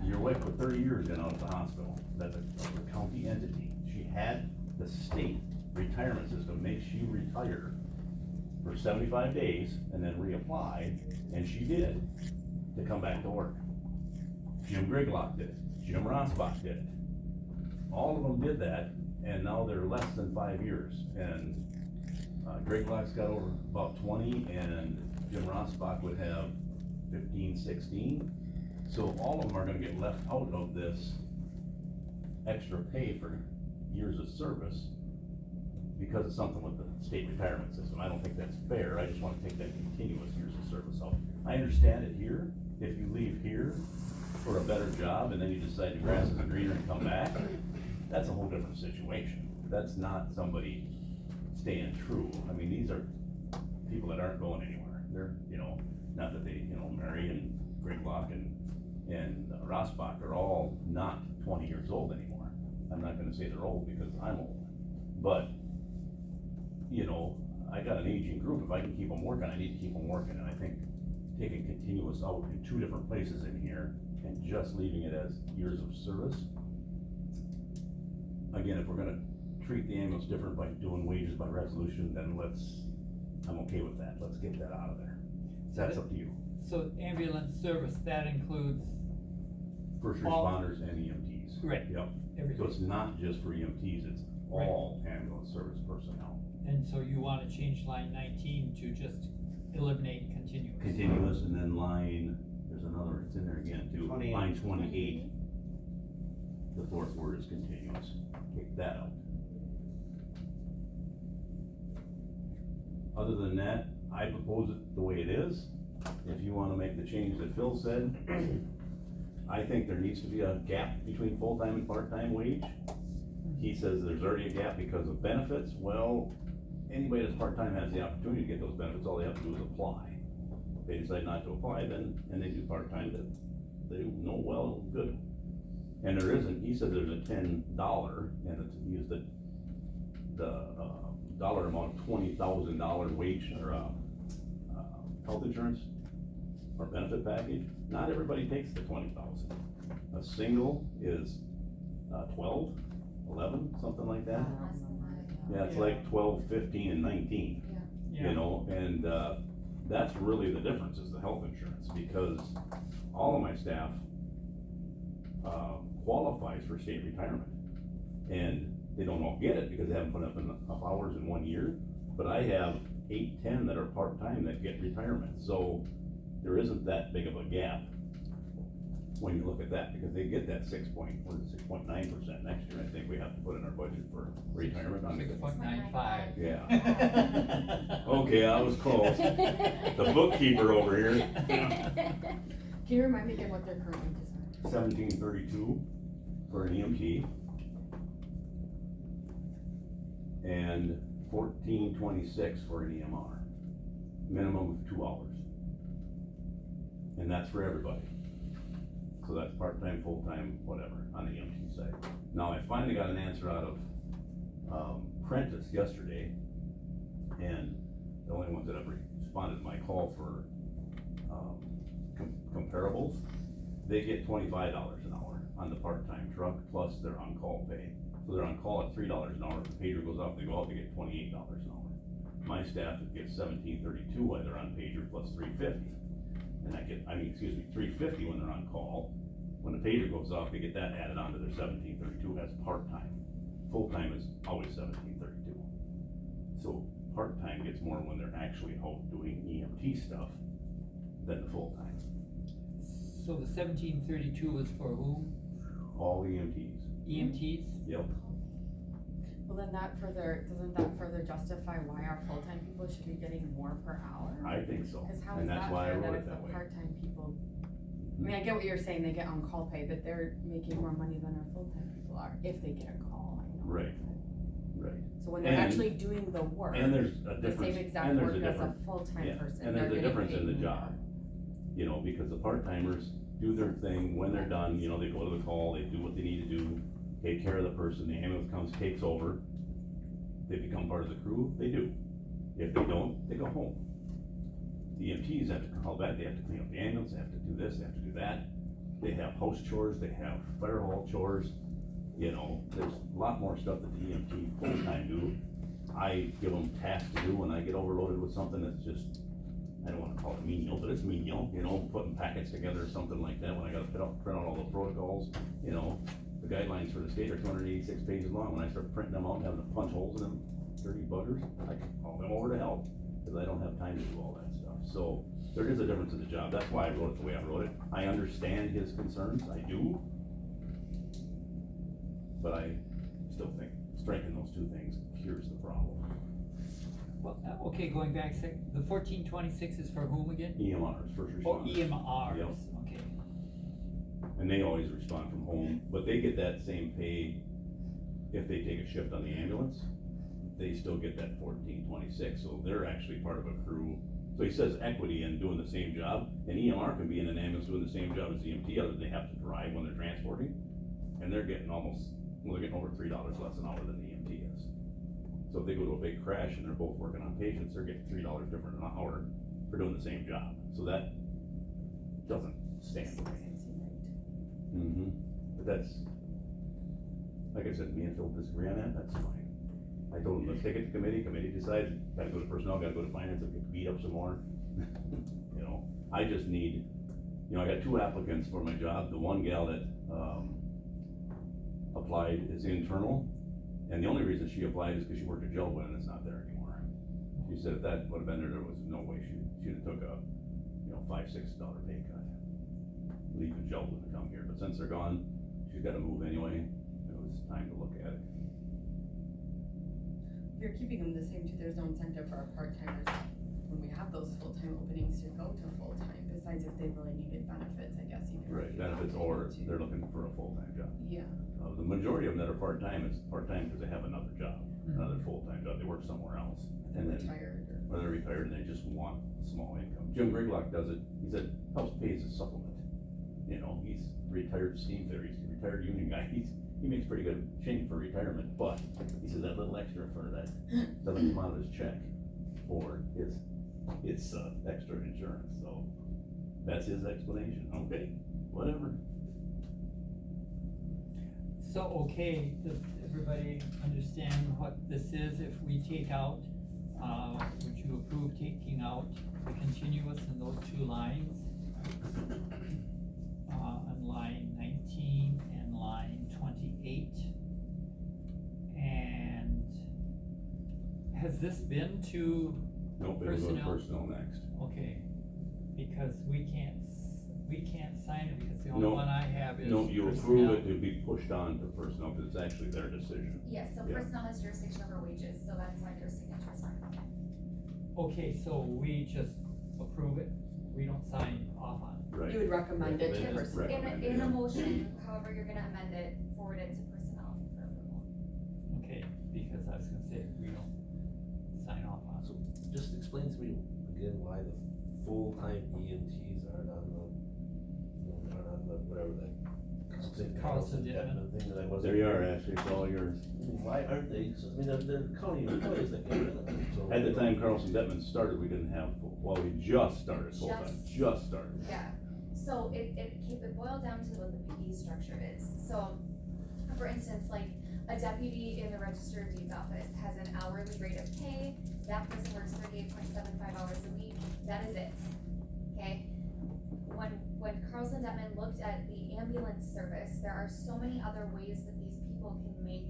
your wife for 30 years been out of the hospital, that's a county entity. She had the state retirement system make she retire for 75 days and then reapply, and she did, to come back to work. Jim Griglock did it, Jim Rosbach did it. All of them did that, and now they're less than 5 years, and Griglock's got over about 20, and Jim Rosbach would have 15, 16. So all of them are gonna get left out of this extra pay for years of service because of something with the state retirement system. I don't think that's fair. I just wanna take that continuous years of service out. I understand it here. If you leave here for a better job and then you decide the grass is greener and come back, that's a whole different situation. That's not somebody staying true. I mean, these are people that aren't going anywhere. They're, you know, not that they, you know, Mary and Griglock and Rosbach are all not 20 years old anymore. I'm not gonna say they're old because I'm old, but, you know, I got an aging group. If I can keep them working, I need to keep them working, and I think taking continuous out in 2 different places in here and just leaving it as years of service. Again, if we're gonna treat the ambulance different by doing wages by resolution, then I'm okay with that. Let's get that out of there. That's up to you. So ambulance service, that includes First all- responders and EMTs. Right. Yep. So everything. it's not just for EMTs, it's all ambulance service personnel. And so you wanna change line 19 to just eliminate continuous. Continuous, and then there's another, it's in there again too, 28. line 28. The fourth word is continuous. Take that out. Other than that, I propose it the way it is. If you wanna make the change that Phil said, I think there needs to be a gap between full-time and part-time wage. He says there's already a gap because of benefits. Well, anybody that's part-time has the opportunity to get those benefits. All they have to do is apply. If they decide not to apply, then, and they do part-time, then they know, well, good. And there isn't, he said there's a $10, and it's used the dollar amount of $20,000 wage or, health insurance or benefit package. Not everybody takes the 20,000. A single is, 12, 11, something like that. Yeah, it's like 12, 15, and 19. Yeah. You know, and, that's really the difference is the health insurance, because all of my staff, qualifies for state retirement. And they don't all get it because they haven't put up enough hours in 1 year, but I have 8, 10 that are part-time that get retirement, so there isn't that big of a gap. when you look at that, because they get that 6.9% next year, I think we have to put in our budget for retirement on it. 6.95. Yeah. Okay, I was close. The bookkeeper over here. Can you remind me again what their current wages are? 1732 for an EMT. And 1426 for an EMR, minimum of 2 hours. And that's for everybody. So that's part-time, full-time, whatever, on the EMT side. Now, I finally got an answer out of, Prentice yesterday, and the only ones that have responded to my call for, comparables, they get $25 an hour on the part-time truck, plus their on-call pay. So they're on call at $3 an hour, if the pager goes off, they go out, they get $28 an hour. My staff gets $17.32 while they're on pager plus $3.50. And $3.50 when they're on call. When the pager goes off, they get that added onto their $17.32 as part-time. Full-time is always $17.32. So part-time gets more when they're actually out doing EMT stuff than the full-time. So the 1732 is for whom? All EMTs. EMTs? Yep. Well, then doesn't that further justify why our full-time people should be getting more per hour? I think so. Cause how And is that's that why I fair wrote that it if the that way. part-time people, I mean, I get what you're saying, they get on-call pay, but they're making more money than our full-time people are, if they get a call, I know. Right. Right. So when they're And- actually doing the work, And there's a the difference. same exact and there's work as a difference- full-time yeah, person, and they're there's a getting difference in the paid job. You know, because the part-timers do their thing, when they're done, you know, they go to the call, they do what they need to do, take care of the person, the ambulance comes, takes over, they become part of the crew, they do. If they don't, they go home. The EMTs have to call back, they have to clean up the ambulance, they have to do this, they have to do that. They have house chores, they have fire hall chores, you know, there's a lot more stuff that the EMT full-time do. I give them tasks to do when I get overloaded with something that's just, I don't wanna call it menial, but it's menial, you know, putting packets together or something like that, when I gotta print out all the protocols, you know. The guidelines for the state are 286 pages long, when I start printing them out and having to punch holes in them, dirty buggers, I call them over to help, cause I don't have time to do all that stuff. So, there is a difference in the job, that's why I wrote it the way I wrote it. I understand his concerns, I do. But I still think striking those two things cures the problem. Well, okay, going back the 1426 is for whom again? EMRs, first responders. Oh, EMRs, Yep. okay. And they always respond from home, but they get that same pay if they take a shift on the ambulance. They still get that 1426, so they're actually part of a crew. So he says equity in doing the same job, and EMR can be in an ambulance doing the same job as EMT, other than they have to drive when they're transporting. And they're getting they're getting over $3 less an hour than the EMT is. So if they go to a big crash and they're both working on patients, they're getting $3 different an hour for doing the same job. So that doesn't stand to me. Mm-hmm. But that's, like I said, me and Phil disagree on that, that's fine. I told him, let's take it to committee decides, gotta go to personnel, gotta go to finance, and get beat up some more. You know, I just need, you know, I got 2 applicants for my job, the one gal that, applied is internal, and the only reason she applied is because she worked at Jelwin and it's not there anymore. She said if that would've been there was no way she'd have took a, you know, $5-6 pay cut, leaving Jelwin to come here, but since they're gone, she's gotta move anyway, it was time to look at it. If you're keeping them the same too, there's no incentive for our part-timers, when we have those full-time openings, to go to full-time, besides if they really needed benefits, I guess you can. Right, benefits, or they're looking for a full-time job. Yeah. The majority of them that are part-time is part-time because they have another job, another full-time job, they work somewhere else. They're And then- retired Or they're retired and they just want a small income. Jim Griglock does it, he said, helps pay as a supplement. You know, he's retired steam fitter, he's a retired union guy, he makes pretty good change for retirement, but he says that little extra for that doesn't come out of his check for his extra insurance, so that's his explanation, okay, whatever. So, okay, does everybody understand what this is? If we take out, would you approve taking out the continuous in those 2 lines? On line 19 and line 28. And has this been to Nope, it'll go to personnel? personnel next. Okay, because we can't, we can't sign it because the No. only one I have is No, you approve personnel. it to be pushed on to personnel, cause it's actually their decision. Yes, so Yeah. personnel has jurisdiction over wages, so that's why their signatures are. Okay, so we just approve it, we don't sign off on it. Right. You would recommend it to Recommend it. personnel. Recommend In it, a yeah. motion, however you're gonna amend it, forward it to personnel for approval. Okay, because I was gonna say, we don't sign off on it. So just explain to me again why the full-time EMTs aren't on the, aren't on the, whatever that. Carlson Detman. Thing that I wasn't. There you are, Ashley, it's all yours. Why aren't they, so, I mean, they're county employees that get rid of them, so. At the time Carlson Detman started, we didn't have, well, we just started full-time, just started. Yeah, so it boiled down to what the pay structure is. So, for instance, like, a deputy in the Register of Deeds office has an hourly rate of pay, that person works 38.75 hours a week, that is it, okay? When Carlson Detman looked at the ambulance service, there are so many other ways that these people can make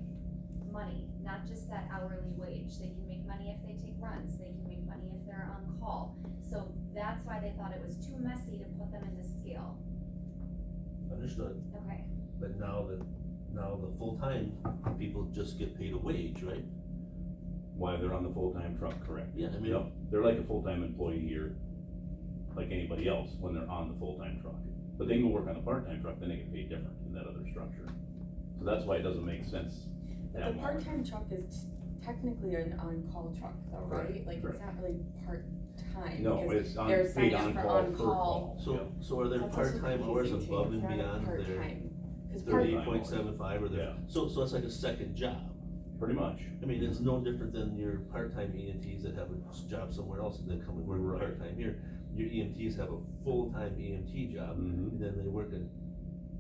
money, not just that hourly wage. They can make money if they take runs, they can make money if they're on call. So that's why they thought it was too messy to put them into scale. Understood, Okay, but now the full-time people just get paid a wage, right? Why they're on the full-time truck, correct? Yeah, I mean. Yep, they're like a full-time employee here, like anybody else, when they're on the full-time truck. But they can go work on the part-time truck, then they get paid different in that other structure. So that's why it doesn't make sense to But have the them all. part-time truck is technically an on-call truck though, Right, right? Like, it's correct. not really part-time. No, because it's on, they're paid signing up on for call per on-call. call. So, Yeah. so are there That's also part-time hours confusing too. above It's and not a beyond their part-time. 'Cause part- 38.75 or their, Yeah. so it's like a second job? Pretty much. I mean, it's no different than your part-time EMTs that have a job somewhere else and then come and work Right. part-time here. Your EMTs have a full-time EMT job, Mhm. and then they work a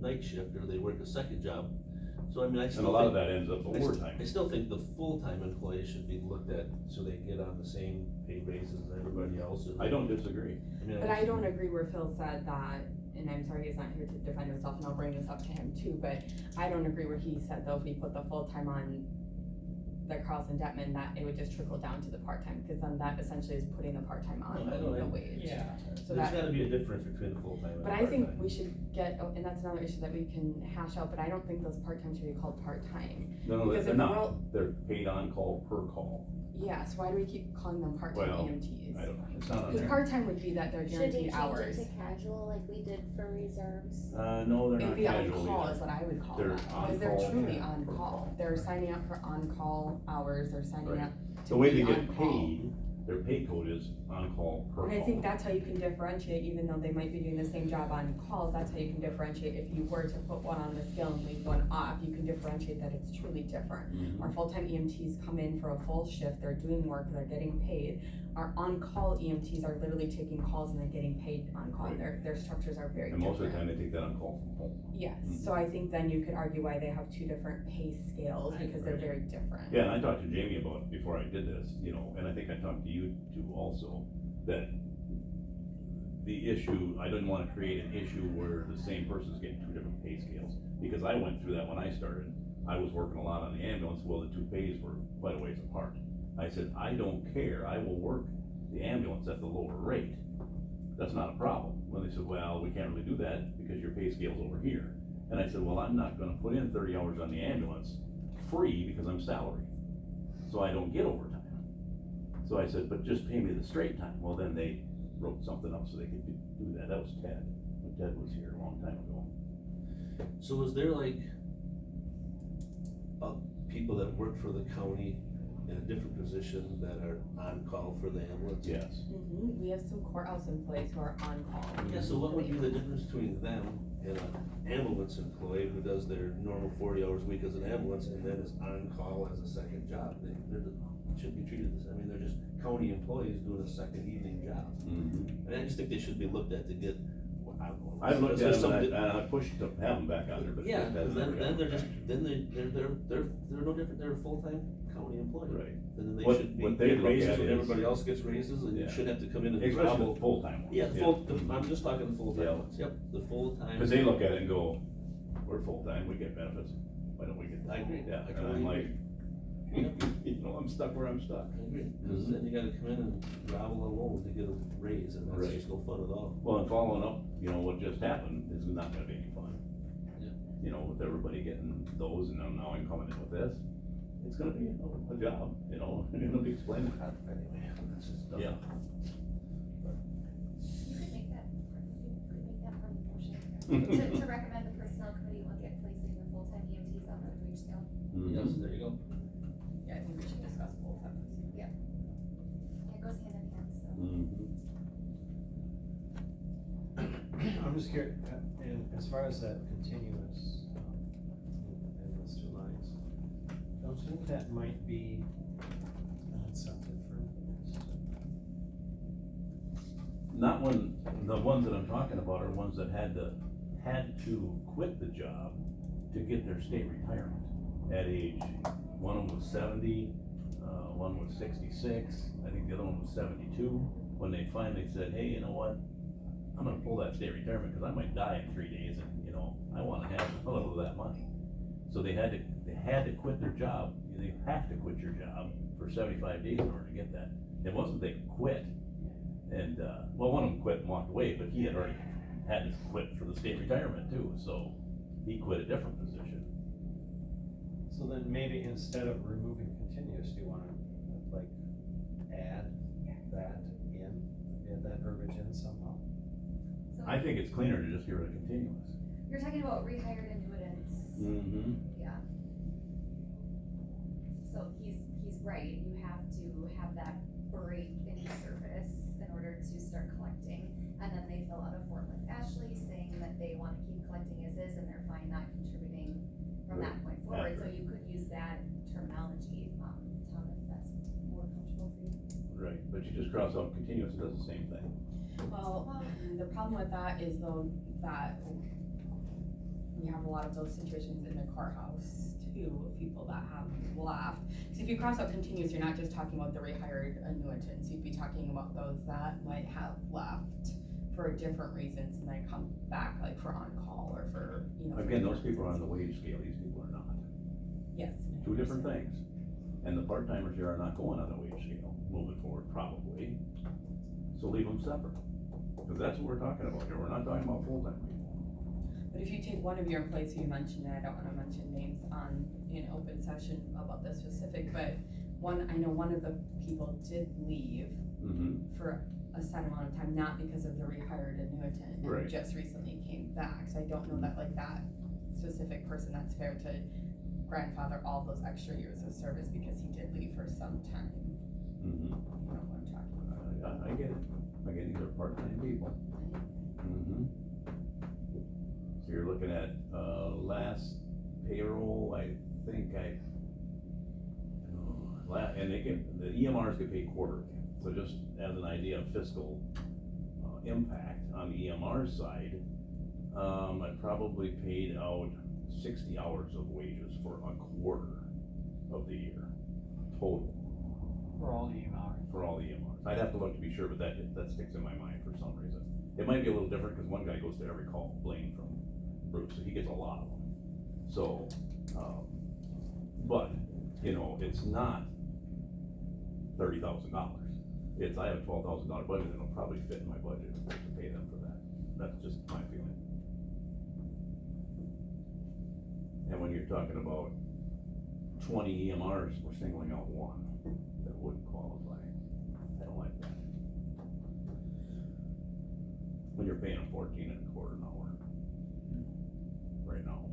night shift or they work a second job. So I mean, I And still a lot of think- that ends up I overtime. still think the full-time employees should be looked at so they get on the same pay raises as everybody else. and- I don't disagree. I mean, But I don't agree where Phil said that, and I'm sorry he's not here to defend himself, and I'll bring this up to him too, but I don't agree where he said though, if we put the full-time on the Carlson Detman, that it would just trickle down to the part-time, because then that essentially is putting the part-time on No, I don't- the wage. Yeah, So There's that, gotta be a difference between the full-time and but part-time. I think we should get, oh, and that's another issue that we can hash out, but I don't think those part-time should be called part-time. No, Because they're if not. we're- They're paid on call per call. Yes, why do we keep calling them part-time Well, EMTs? I don't know, it's not on Because there. part-time would be that they're Should we guaranteed change hours. it to casual like we did for reserves? No, they're It'd not be on casual call either. is what I would call They're them, because they're on-call truly and on per call. call. They're signing up for on-call hours, they're signing Right. up to The way be they on get call. paid, their pay code is on call per call. And I think that's how you can differentiate, even though they might be doing the same job on calls, that's how you can differentiate. If you were to put one on the scale and leave one off, you can differentiate that it's truly different. Mhm. Our full-time EMTs come in for a full shift, they're doing work, they're getting paid. Our on-call EMTs are literally taking calls and they're getting paid on call, Right. their structures are very And different. most of the time, they take that on call from home. Yes, Mhm. so I think then you could argue why they have two different pay scales, because they're very different. Yeah, and I talked to Jamie about it before I did this, you know, and I think I talked to you too also, that the issue, I didn't wanna create an issue where the same person's getting two different pay scales. Because I went through that when I started. I was working a lot on the ambulance, well, the two pays were quite a ways apart. I said, I don't care, I will work the ambulance at the lower rate. That's not a problem. When they said, well, we can't really do that because your pay scale's over here. And I said, well, I'm not gonna put in 30 hours on the ambulance free because I'm salaried. So I don't get overtime. So I said, but just pay me the straight time. Well, then they wrote something up so they could do that. That was Ted. When Ted was here a long time ago. So is there like, people that work for the county in a different position that are on call for the ambulance? Yes. We have some courthouse employees who are on call. Yeah, so what would be the difference between them and an ambulance employee who does their normal 40 hours a week as an ambulance and then is on call as a second job? Should be treated as, I mean, they're just county employees doing a second evening job. Mm-hmm. And I just think they should be looked at to get, I don't know. I looked at there's them some and di- I pushed to have them back on there, but. Yeah, that because never then got they're just, back. then they're no different, they're a full-time county employee. Right. And then they What- should be what they getting look raises at when is- everybody else gets raises, and you Yeah. should have to come in and Especially gobble. the full-time ones. Yeah, I'm just talking the full-time Yeah. ones, yep, the full-time. Cause they look at it and go, we're full-time, we get benefits, why don't we get? I agree. Yeah, I and totally I'm like, agree. You know, I'm stuck where I'm stuck. I agree, cause then you gotta come in and grovel a load to get a raise, and that's Right. just no fun at all. Well, and following up, you know, what just happened is not gonna be any fun. Yeah. You know, with everybody getting those, and now I'm coming in with this, it's gonna be a job, you know, and it'll be explained. Anyway, that's just stuff. Yeah. You could make that, part of the motion, to recommend the personnel committee look at placing the full-time EMTs on the wage scale. Yes, there you go. Yeah, I think we should discuss both of those. Yeah, it goes hand in hand, so. I'm just curious, and as far as that continuous, in those two lines, don't you think that might be an incentive for employees? Not when, the ones that I'm talking about are ones that had to quit the job to get their state retirement at age, one of them was 70, one was 66, I think the other one was 72, when they finally said, hey, you know what? I'm gonna pull that state retirement, cause I might die in 3 days, and, you know, I wanna have a little of that money. So they had to quit their job, they have to quit your job for 75 days in order to get that. It wasn't they quit, and, well, one of them quit and walked away, but he had already had to quit for the state retirement too, so he quit a different position. So then maybe instead of removing continuous, do you wanna, like, add that verbiage in somehow? So I think it's cleaner to just get rid of continuous. you're talking about rehired annuitants. Mm-hmm. Yeah. So he's right, you have to have that break in service in order to start collecting. And then they fill out a form with Ashley saying that they wanna keep collecting as is and they're fine not contributing from that point forward. So you could use that terminology, Tom, if that's more comfortable for you. Right, but you just cross out continuous, it does the same thing. Well, the problem with that is though, that we have a lot of those situations in the courthouse too, of people that have left. So if you cross out continuous, you're not just talking about the rehired annuitants, you'd be talking about those that might have left for different reasons and then come back, like for on-call or for, you know. for Again, those different people are on the reasons. wage scale, these people are not. Yes. Two different things. And the part-timers here are not going on the wage scale moving forward, probably. So leave them separate. Because that's what we're talking about here. We're not talking about full-time people. But if you take one of your employees who you mentioned, and I don't wanna mention names on, in open session about this specific, but I know one of the people did leave for a set amount of time, not because of the rehired annuitant, Right. and just recently came back, so I don't know that like that specific person, that's fair to grandfather all those extra years of service because he did leave for some time. You know what I'm talking about. I get it. Again, these are part-time people. So you're looking at, last payroll, I think and the EMRs get paid quarterly. So just as an idea of fiscal, impact on the EMR side, I probably paid out 60 hours of wages for a quarter of the year, total. For all the EMRs. For all the EMRs. I'd have to look to be sure, but that sticks in my mind for some reason. It might be a little different, cause one guy goes to every call, Blaine from Bruce, so he gets a lot of them. So, but, you know, it's not $30,000. It's, I have a $12,000 budget, and it'll probably fit in my budget to pay them for that. That's just my feeling. And when you're talking about 20 EMRs, we're singling out one that wouldn't qualify. I don't like that. When you're paying them 14 and a quarter an hour. Right now.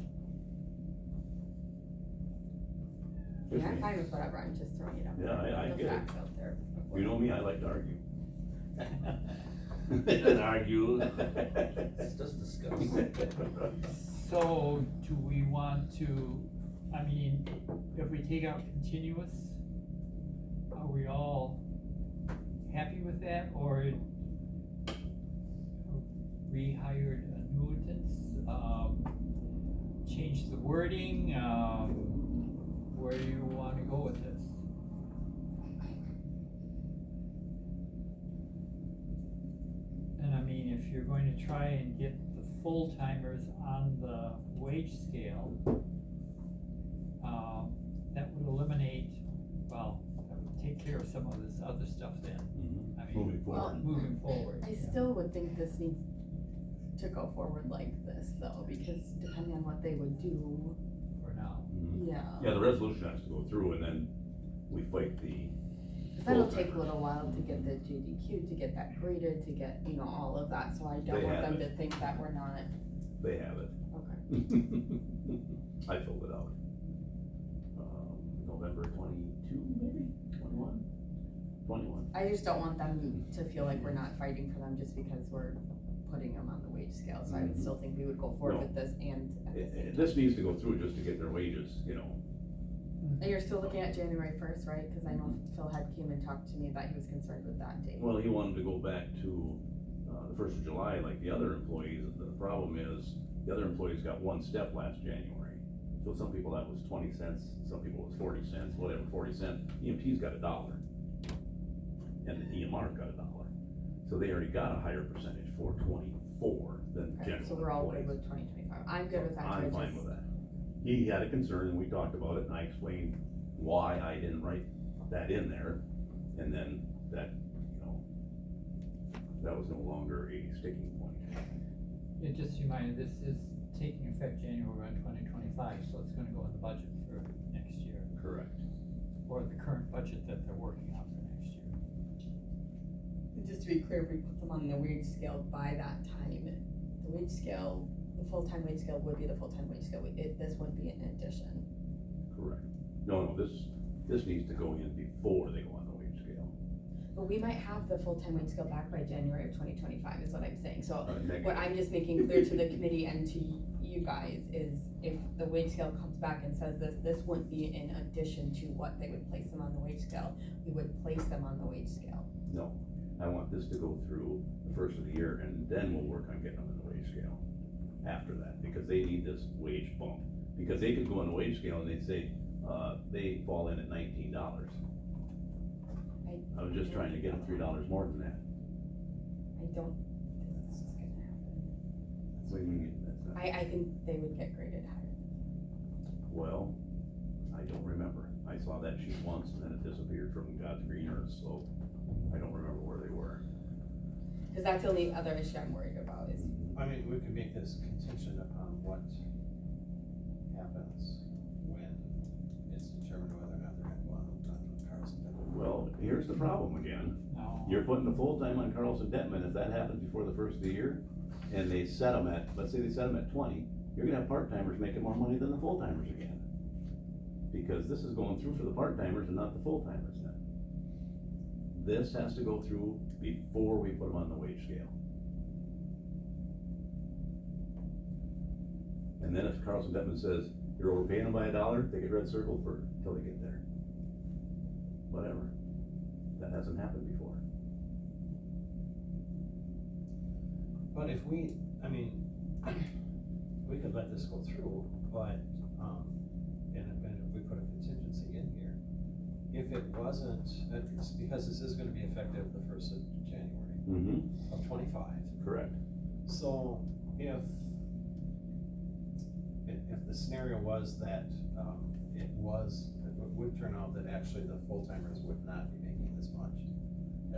Yeah, I'm fine with whatever, I'm just throwing it out. Yeah, I The get it. facts out there. You know me, I like to argue. And argue. It's just disgusting. So, do we want to, I mean, if we take out continuous, are we all happy with that, or rehired annuitants, change the wording, where do you wanna go with this? And I mean, if you're going to try and get the full-timers on the wage scale, that would eliminate take care of some of this other stuff then. I mean, Moving forward. moving forward. I yeah. still would think this needs to go forward like this though, because depending on what they would do, For now. yeah. Yeah, the resolution has to go through and then we fight the. Cause that'll take a little while to get the JDQ, to get that graded, to get, you know, all of that, so I They don't want have them it. to think that we're not, They have it. okay. I filled it out. November 22, maybe, 21? 21. I just don't want them to feel like we're not fighting for them just because we're putting them on the wage scale, so I would still think we would go forward No. with this and at the same time. This needs to go through just to get their wages, you know. And you're still looking at January first, right? Cause I know Phil had came and talked to me that he was concerned with that date. Well, he wanted to go back to, the 1st of July like the other employees. The problem is, the other employees got one step last January. So some people that was 20 cents, some people it was 40 cents, whatever, 40 cents. EMT's got $1. And the EMR got $1. So they already got a higher percentage, 424, than Okay, general so we're all good employees. with 2025. I'm good with that. I'm fine with that. He had a concern and we talked about it and I explained why I didn't write that in there. And then that, you know, that was no longer a sticking point. Yeah, just remind you, this is taking effect January 2025, so it's gonna go in the budget for next year, Correct. or the current budget that they're working on for next year. Just to be clear, if we put them on the wage scale by that time, the wage scale, the full-time wage scale would be the full-time wage scale. This wouldn't be an addition. Correct. No, this needs to go in before they go on the wage scale. But we might have the full-time wage scale back by January of 2025 is what I'm saying. So Negative. what I'm just making clear to the committee and to you guys is if the wage scale comes back and says this wouldn't be in addition to what they would place them on the wage scale. We would place them on the wage scale. No, I want this to go through the 1st of the year and then we'll work on getting them in the wage scale after that, because they need this wage bump. Because they could go on the wage scale and they say, they fall in at $19. I was just trying to get them $3 more than that. I don't think this is gonna happen. What do you mean, that's not? I think they would get graded higher. Well, I don't remember. I saw that sheet once and then it disappeared from God's green earth, so I don't remember where they were. Cause that's the only other issue I'm worried about is, I mean, we could make this contingent upon what happens when it's determined whether or not they're gonna go on Carlson. Well, here's the problem again. No. You're putting the full-time on Carlson Detman. If that happens before the 1st of the year, and they set them at, let's say they set them at 20, you're gonna have part-timers making more money than the full-timers again. Because this is going through for the part-timers and not the full-timers then. This has to go through before we put them on the wage scale. And then if Carlson Detman says, you're overpaying them by $1, they get red circled for, until they get there. Whatever. That hasn't happened before. But if we, I mean, we could let this go through, but, and if we put a contingency in here, if it wasn't, it's because this is gonna be effective the 1st of January Mm-hmm. of 25. Correct. So if the scenario was that, it would turn out that actually the full-timers would not be making as much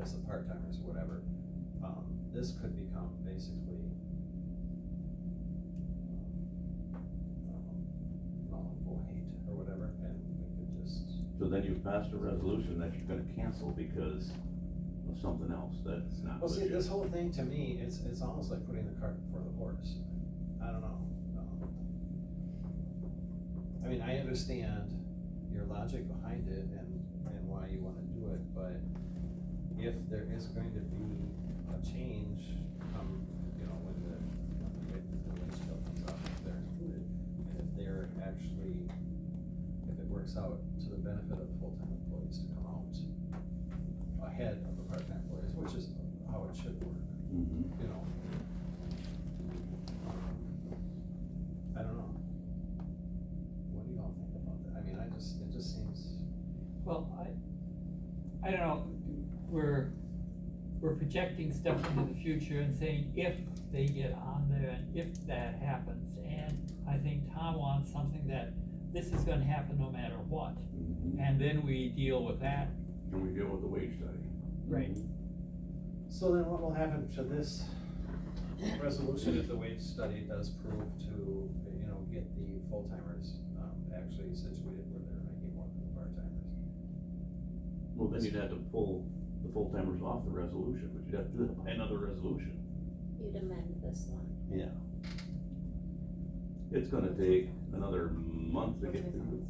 as the part-timers or whatever, this could become basically null and void or whatever, and we could just. So then you've passed a resolution that you're gonna cancel because of something else that's not Well, see, legit. this whole thing to me, it's almost like putting the cart before the horse. I don't know. I mean, I understand your logic behind it and why you wanna do it, but if there is going to be a change, you know, when the wage scale comes out, if they're included, and if they're actually, if it works out to the benefit of the full-time employees to come out ahead of the part-time employees, which is how it should work, Mhm. you know. I don't know. What do you all think about that? I mean, it just seems. Well, I don't know, we're projecting stuff into the future and saying if they get on there and if that happens, and I think Tom wants something that this is gonna happen no matter what. Mhm. And then we deal with that And we deal with the wage study. Right. So then what will happen to this resolution if the wage study does prove to, get the full-timers, actually situated where they're making more than the part-timers? Well, then you'd have to pull the full-timers off the resolution, but you'd have to do that by another resolution. You'd amend this one. Yeah. It's gonna take another month to get through.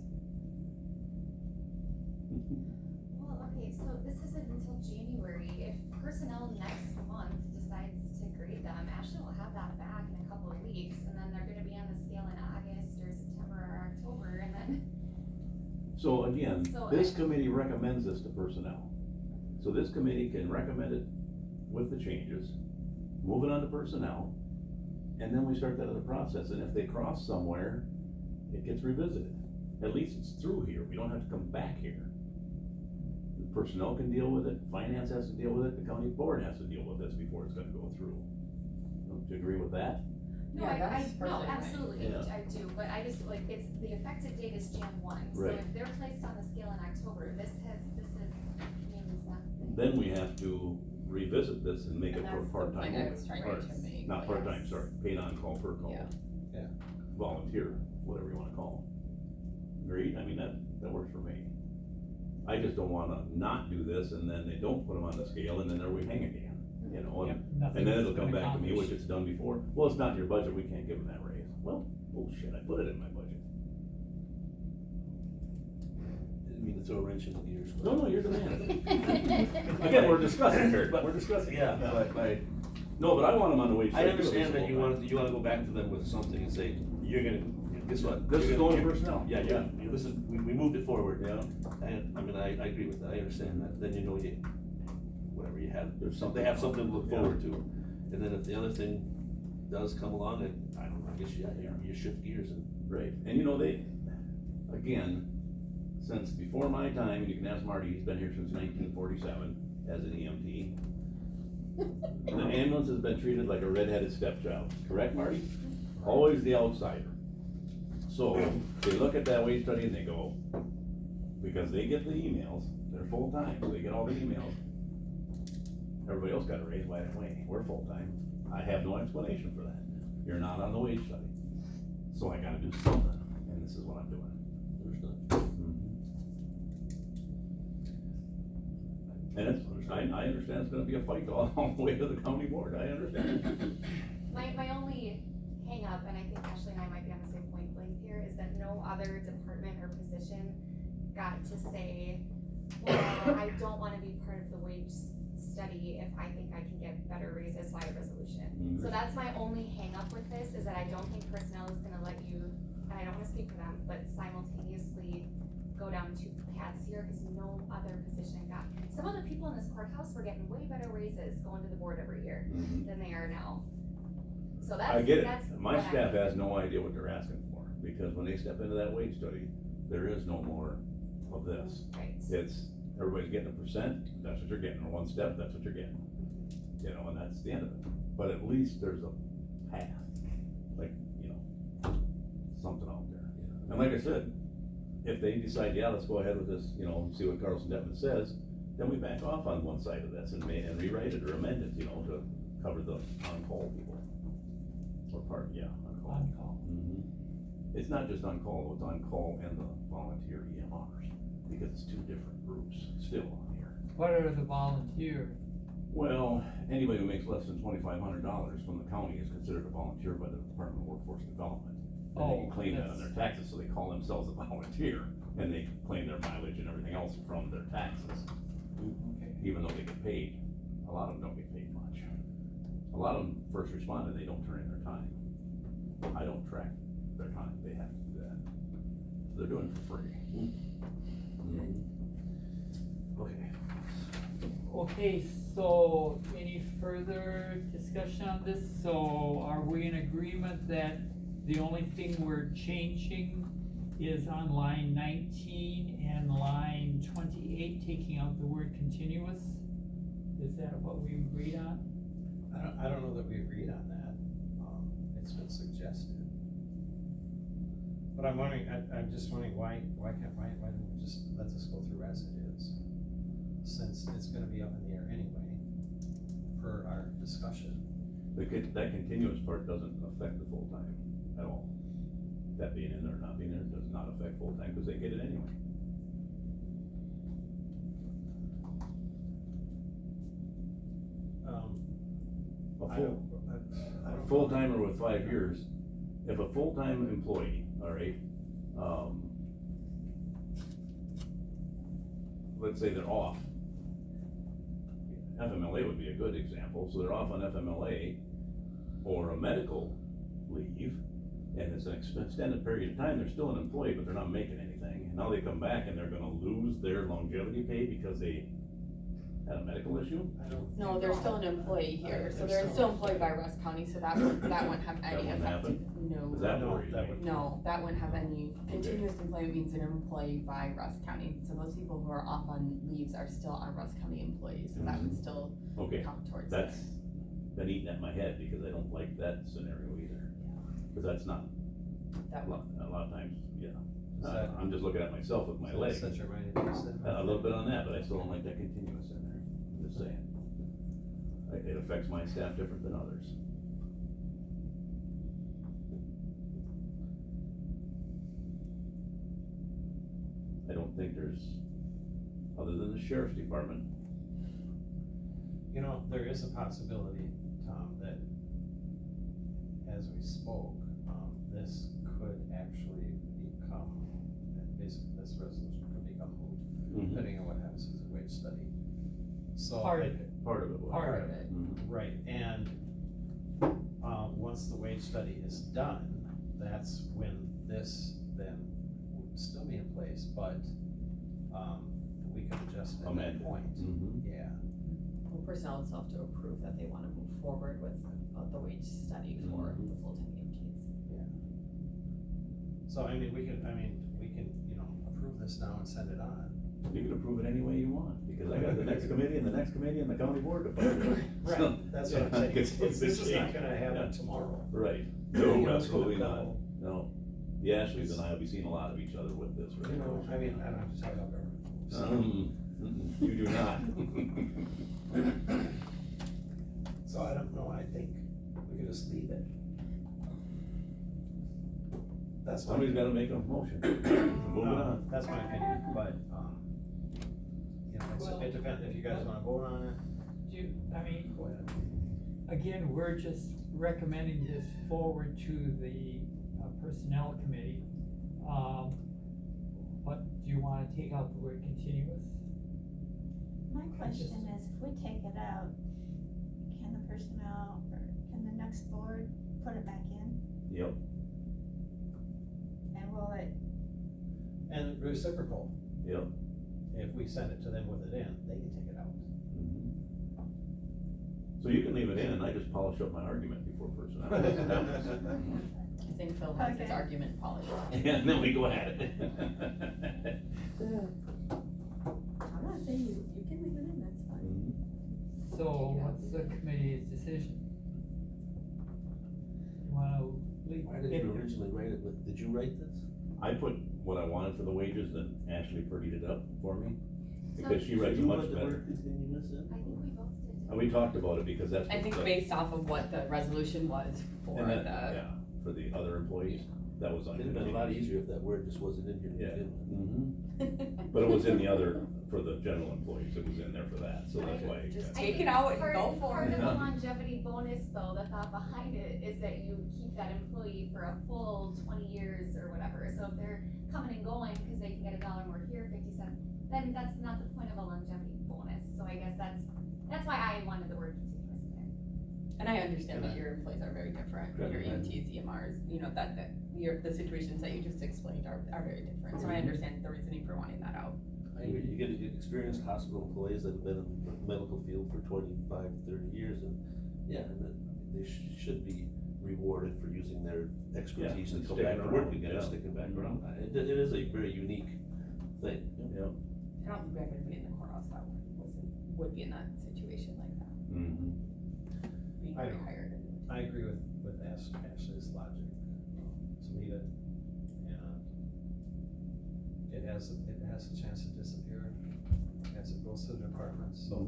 Well, okay, so this isn't until January. If personnel next month decides to grade them, Ashley will have that back in a couple of weeks, and then they're gonna be on the scale in August or September or October, and then. So again, So this committee recommends this to personnel. So this committee can recommend it with the changes, move it on to personnel, and then we start that other process, and if they cross somewhere, it gets revisited. At least it's through here, we don't have to come back here. The personnel can deal with it, finance has to deal with it, the county board has to deal with this before it's gonna go through. Don't you agree with that? No, Yeah, that's no, perfectly fine. absolutely, Yeah. I do, but I just, like, it's, the effective date is Jan 1, so Right. if they're placed on the scale in October, this means nothing. Then we have to revisit this and make it And for that's the part-time point I only. was trying Or, to make, not like, part-time, it's- sorry, paid on call, per call. Yeah. Yeah. Volunteer, whatever you wanna call them. Agreed, I mean, that works for me. I just don't wanna not do this, and then they don't put them on the scale, and then there we hang again, Yep, and nothing's then it'll come been back to me, which accomplished. it's done before, well, it's not in your budget, we can't give them that raise. Well, bullshit, I put it in my budget. Didn't mean to throw a wrench into the gears. No, you're the man. Again, we're discussing here, but we're discussing. Yeah, but No, but I want them on the wage. I study, understand too, that so- you wanna go back to them with something and say, you're gonna, guess what? This is You're going to gonna- personnel. Yeah, this is, we moved it forward. Yeah. And, I mean, I agree with that, I understand that, then whatever you have, There's they have something something to look yeah. forward to. And then if the other thing does come along, and I don't know, I guess you shift gears and. Right, and they, again, since before my time, you can ask Marty, he's been here since 1947 as an EMT. The ambulance has been treated like a redheaded stepchild, correct, Marty? Always the outsider. So, they look at that wage study and they go, because they get the emails, they're full-time, so they get all the emails. Everybody else got a raise, why didn't we? We're full-time. I have no explanation for that. You're not on the wage study. So I gotta do something, and this is what I'm doing. And it's, I understand it's gonna be a fight all the way to the county board, I understand. My only hang up, and I think Ashley and I might be on the same wavelength here, is that no other department or position got to say, well, I don't wanna be part of the wage study if I think I can get better raises by a resolution. Mhm. So that's my only hang up with this, is that I don't think personnel is gonna let you, and I don't wanna speak for them, but simultaneously go down two paths here, cause no other position got. Some of the people in this courthouse were getting way better raises going to the board every year Mhm. than they are now. So that's, I get that's it, my what I- staff has no idea what they're asking for, because when they step into that wage study, there is no more of this. Right. It's, everybody's getting a percent, that's what you're getting, or one step, that's what you're getting. And that's the end of it, but at least there's a path, like, something out there. And like I said, if they decide, yeah, let's go ahead with this, see what Carlson Detman says, then we back off on one side of this and rewrite it or amend it, to cover the on-call people. Or on-call. On-call. Mhm. It's not just on-call, it's on-call and the volunteer EMRs, because it's two different groups still on here. What are the volunteers? Well, anybody who makes less than $2,500 from the county is considered a volunteer by the Department of Workforce Development. And they can Oh, claim that on their that's- taxes, so they call themselves a volunteer, and they claim their mileage and everything else from their taxes, Okay. even though they get paid. A lot of them don't get paid much. A lot of them first responded, they don't turn in their time. I don't track their time, they have to do that. They're doing it for free. Mhm. Okay. Okay, so any further discussion on this? So are we in agreement that the only thing we're changing is on line 19 and line 28, taking out the word continuous? Is that what we agreed on? I don't know that we agreed on that, it's been suggested. But I'm wondering, I'm just wondering why don't we just let this go through as it is? since it's gonna be up in the air anyway, per our discussion. That continuous part doesn't affect the full-time at all. That being in there or not being there does not affect full-time, cause they get it anyway. A I full, don't know. full-timer with 5 years, if a full-time employee, all right, let's say they're off. FMLA would be a good example, so they're off on FMLA or a medical leave, and it's an extended period of time, they're still an employee, but they're not making anything. And now they come back and they're gonna lose their longevity pay because they had a medical issue? No, they're still an employee here, so they're still employed by Rusk County, so that wouldn't have That any wouldn't effect. happen? No. Is that worried me? No, that wouldn't have any, continuous employment means an employee by Rusk County, so those people who are off on leaves are still our Rusk County employees, so that would still Okay, count towards that's there. been eating at my head because I don't like that scenario either. Cause that's not, That would, a lot of times, yeah. Is that- I'm just looking at myself with my leg. Set your mind at ease then? A little bit on that, but I still don't like that continuous in there, I'm just saying. It affects my staff different than others. I don't think there's, other than the sheriff's department, You know, there is a possibility, Tom, that as we spoke, this could actually become, basically this resolution could become moot, depending on what happens with the wage study. So. Part of it. part of it was. Part of it. Right, and, once the wage study is done, that's when this then would still be in place, but, we could adjust at that Amend it. point. Yeah, well, personnel itself to approve that they wanna move forward with the wage study for the full-time EMTs. so I mean, we can, approve this now and send it on. You can approve it any way you want, because I got the next committee and the next committee and the county board to vote. Right, that's what I'm saying, It's- this is not it's- gonna happen yeah. tomorrow. Right, You know, no, it's gonna absolutely not, go. no. The Ashleys and I will be seeing a lot of each other with this, right? I don't have to tell you about You do not. So I don't know, I think we could just leave it. That's my. Somebody's gotta make a motion, move it on. That's my opinion, but, Well- it depends, if you guys wanna vote on it, go ahead. Again, we're just recommending this forward to the personnel committee. But do you wanna take out the word continuous? My question is, if we take it out, can the personnel, or can the next board put it back in? Yep, And will it, And reciprocal, yep. if we send it to them with it in, they can take it out. So you can leave it in, and I just polish up my argument before personnel. I think Phil wants his Okay. argument polished. And then we go at it. I'm not saying you can leave it in, that's fine. So what's the committee's decision? You wanna leave? Why did you originally write it with, did you write this? I put what I wanted for the wages, then Ashley prettied it up for me, So- because she writes You much put the better. word continuous in? I think we both did. And we talked about it because that's. I what think the- based off of what the resolution was for and that- the, Yeah, for the other employees, that was on. It'd have been a lot easier if that word just wasn't in here to Yeah. begin with. But it was in the other, for the general employees, it was in there for that, so that's why. Just I take think it out and part- go for Part it. of the Yeah. longevity bonus though, the thought behind it is that you keep that employee for a full 20 years or whatever. So if they're coming and going, cause they can get $1 more here, 50 cents, then that's not the point of a longevity bonus. So I guess that's why I wanted the word continuous in there. And I understand that your employees are very different, your EMTs, EMRs, the situations that you just explained are very different, so I understand the reasoning for wanting that out. I agree, you get experienced hospital employees that have been in the medical field for 25, 30 years, and, yeah, and then they should be rewarded for using their expertise and to come sticking back to around, work again, yeah. sticking back around. It is a very unique thing. Yeah. I don't think everybody in the courthouse that would be in that situation like that, being I don't- rehired. I agree with Ashley's logic, to leave it, and it has a chance to disappear as it goes to the departments, so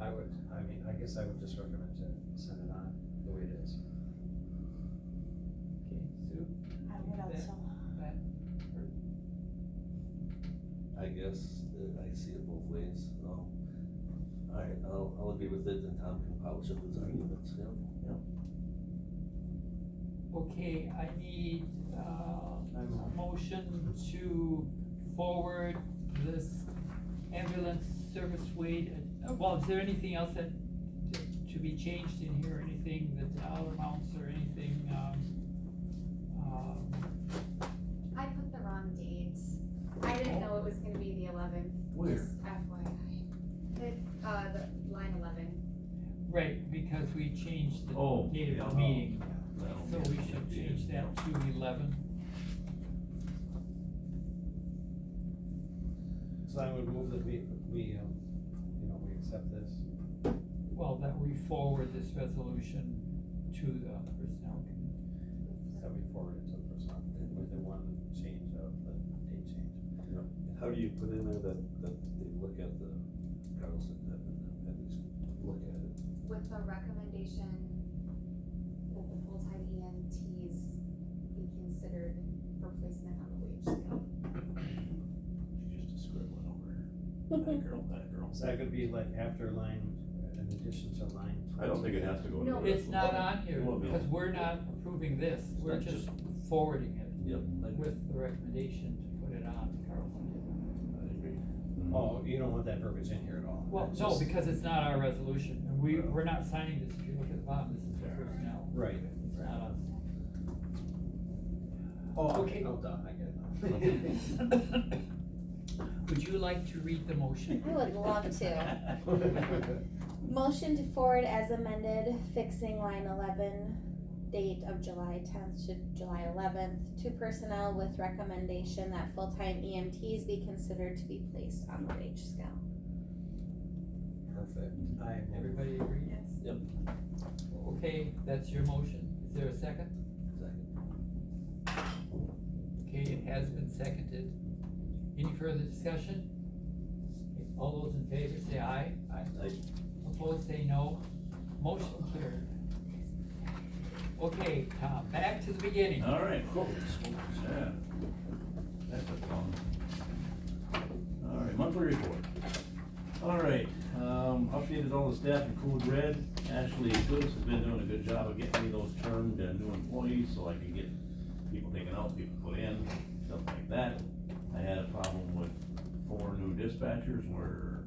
I guess I would just recommend to send it on the way it is. Okay, Sue? I would also. That, I guess, I see it both ways, alright, I'll agree with it, and Tom can polish up his arguments, yeah. okay, I need, a motion to forward this ambulance service Wade. Well, is there anything else that, to be changed in here, anything, the dollar amounts or anything, I put the wrong date. I didn't know it was gonna be the 11th. Where? Just FYI. The line 11. right, because we changed the Oh, date yeah, of the meeting, That'll so be- we should change that to 11. So I would move that we accept this. Well, that we forward this resolution to the personnel committee. That we forward it to the person with the one change of the date change. How do you put in there that they look at the Carlson, at least look at it? With the recommendation that the full-time EMTs be considered for placement on the wage scale. She's just a scribbling over here. That girl. So that could be like after line, in addition to line 20. I don't think it has to go. No. It's not on here, It won't be on. because we're not approving this, we're not just forwarding it Yep, I agree. with the recommendation to put it on Carlson. I agree. Oh, you don't want that verbiage in here at all? Well, That's no, just- because it's not our resolution, and we're not signing this, if you look at the bottom, this is for personnel. Right. It's not us. Oh, Okay. okay, oh, duh, I get it now. Would you like to read the motion? I would love to. Motion to forward as amended, fixing line 11, date of July 10th to July 11th, to personnel with recommendation that full-time EMTs be considered to be placed on the wage scale. Perfect. Everybody agree? Yes. Yep. Okay, that's your motion. Is there a second? Second. Okay, it has been seconded. Any further discussion? Okay, all those in favor say aye. Aye. Opposed, say no. Motion carried. Okay, Tom, back to the beginning. All right, cool. Yeah. That's a fun. All right, monthly report. All right, updated all the staff in Code Red. Ashley Goods has been doing a good job of getting me those turned new employees, so I can get people taken out, people put in, stuff like that. I had a problem with 4 new dispatchers where,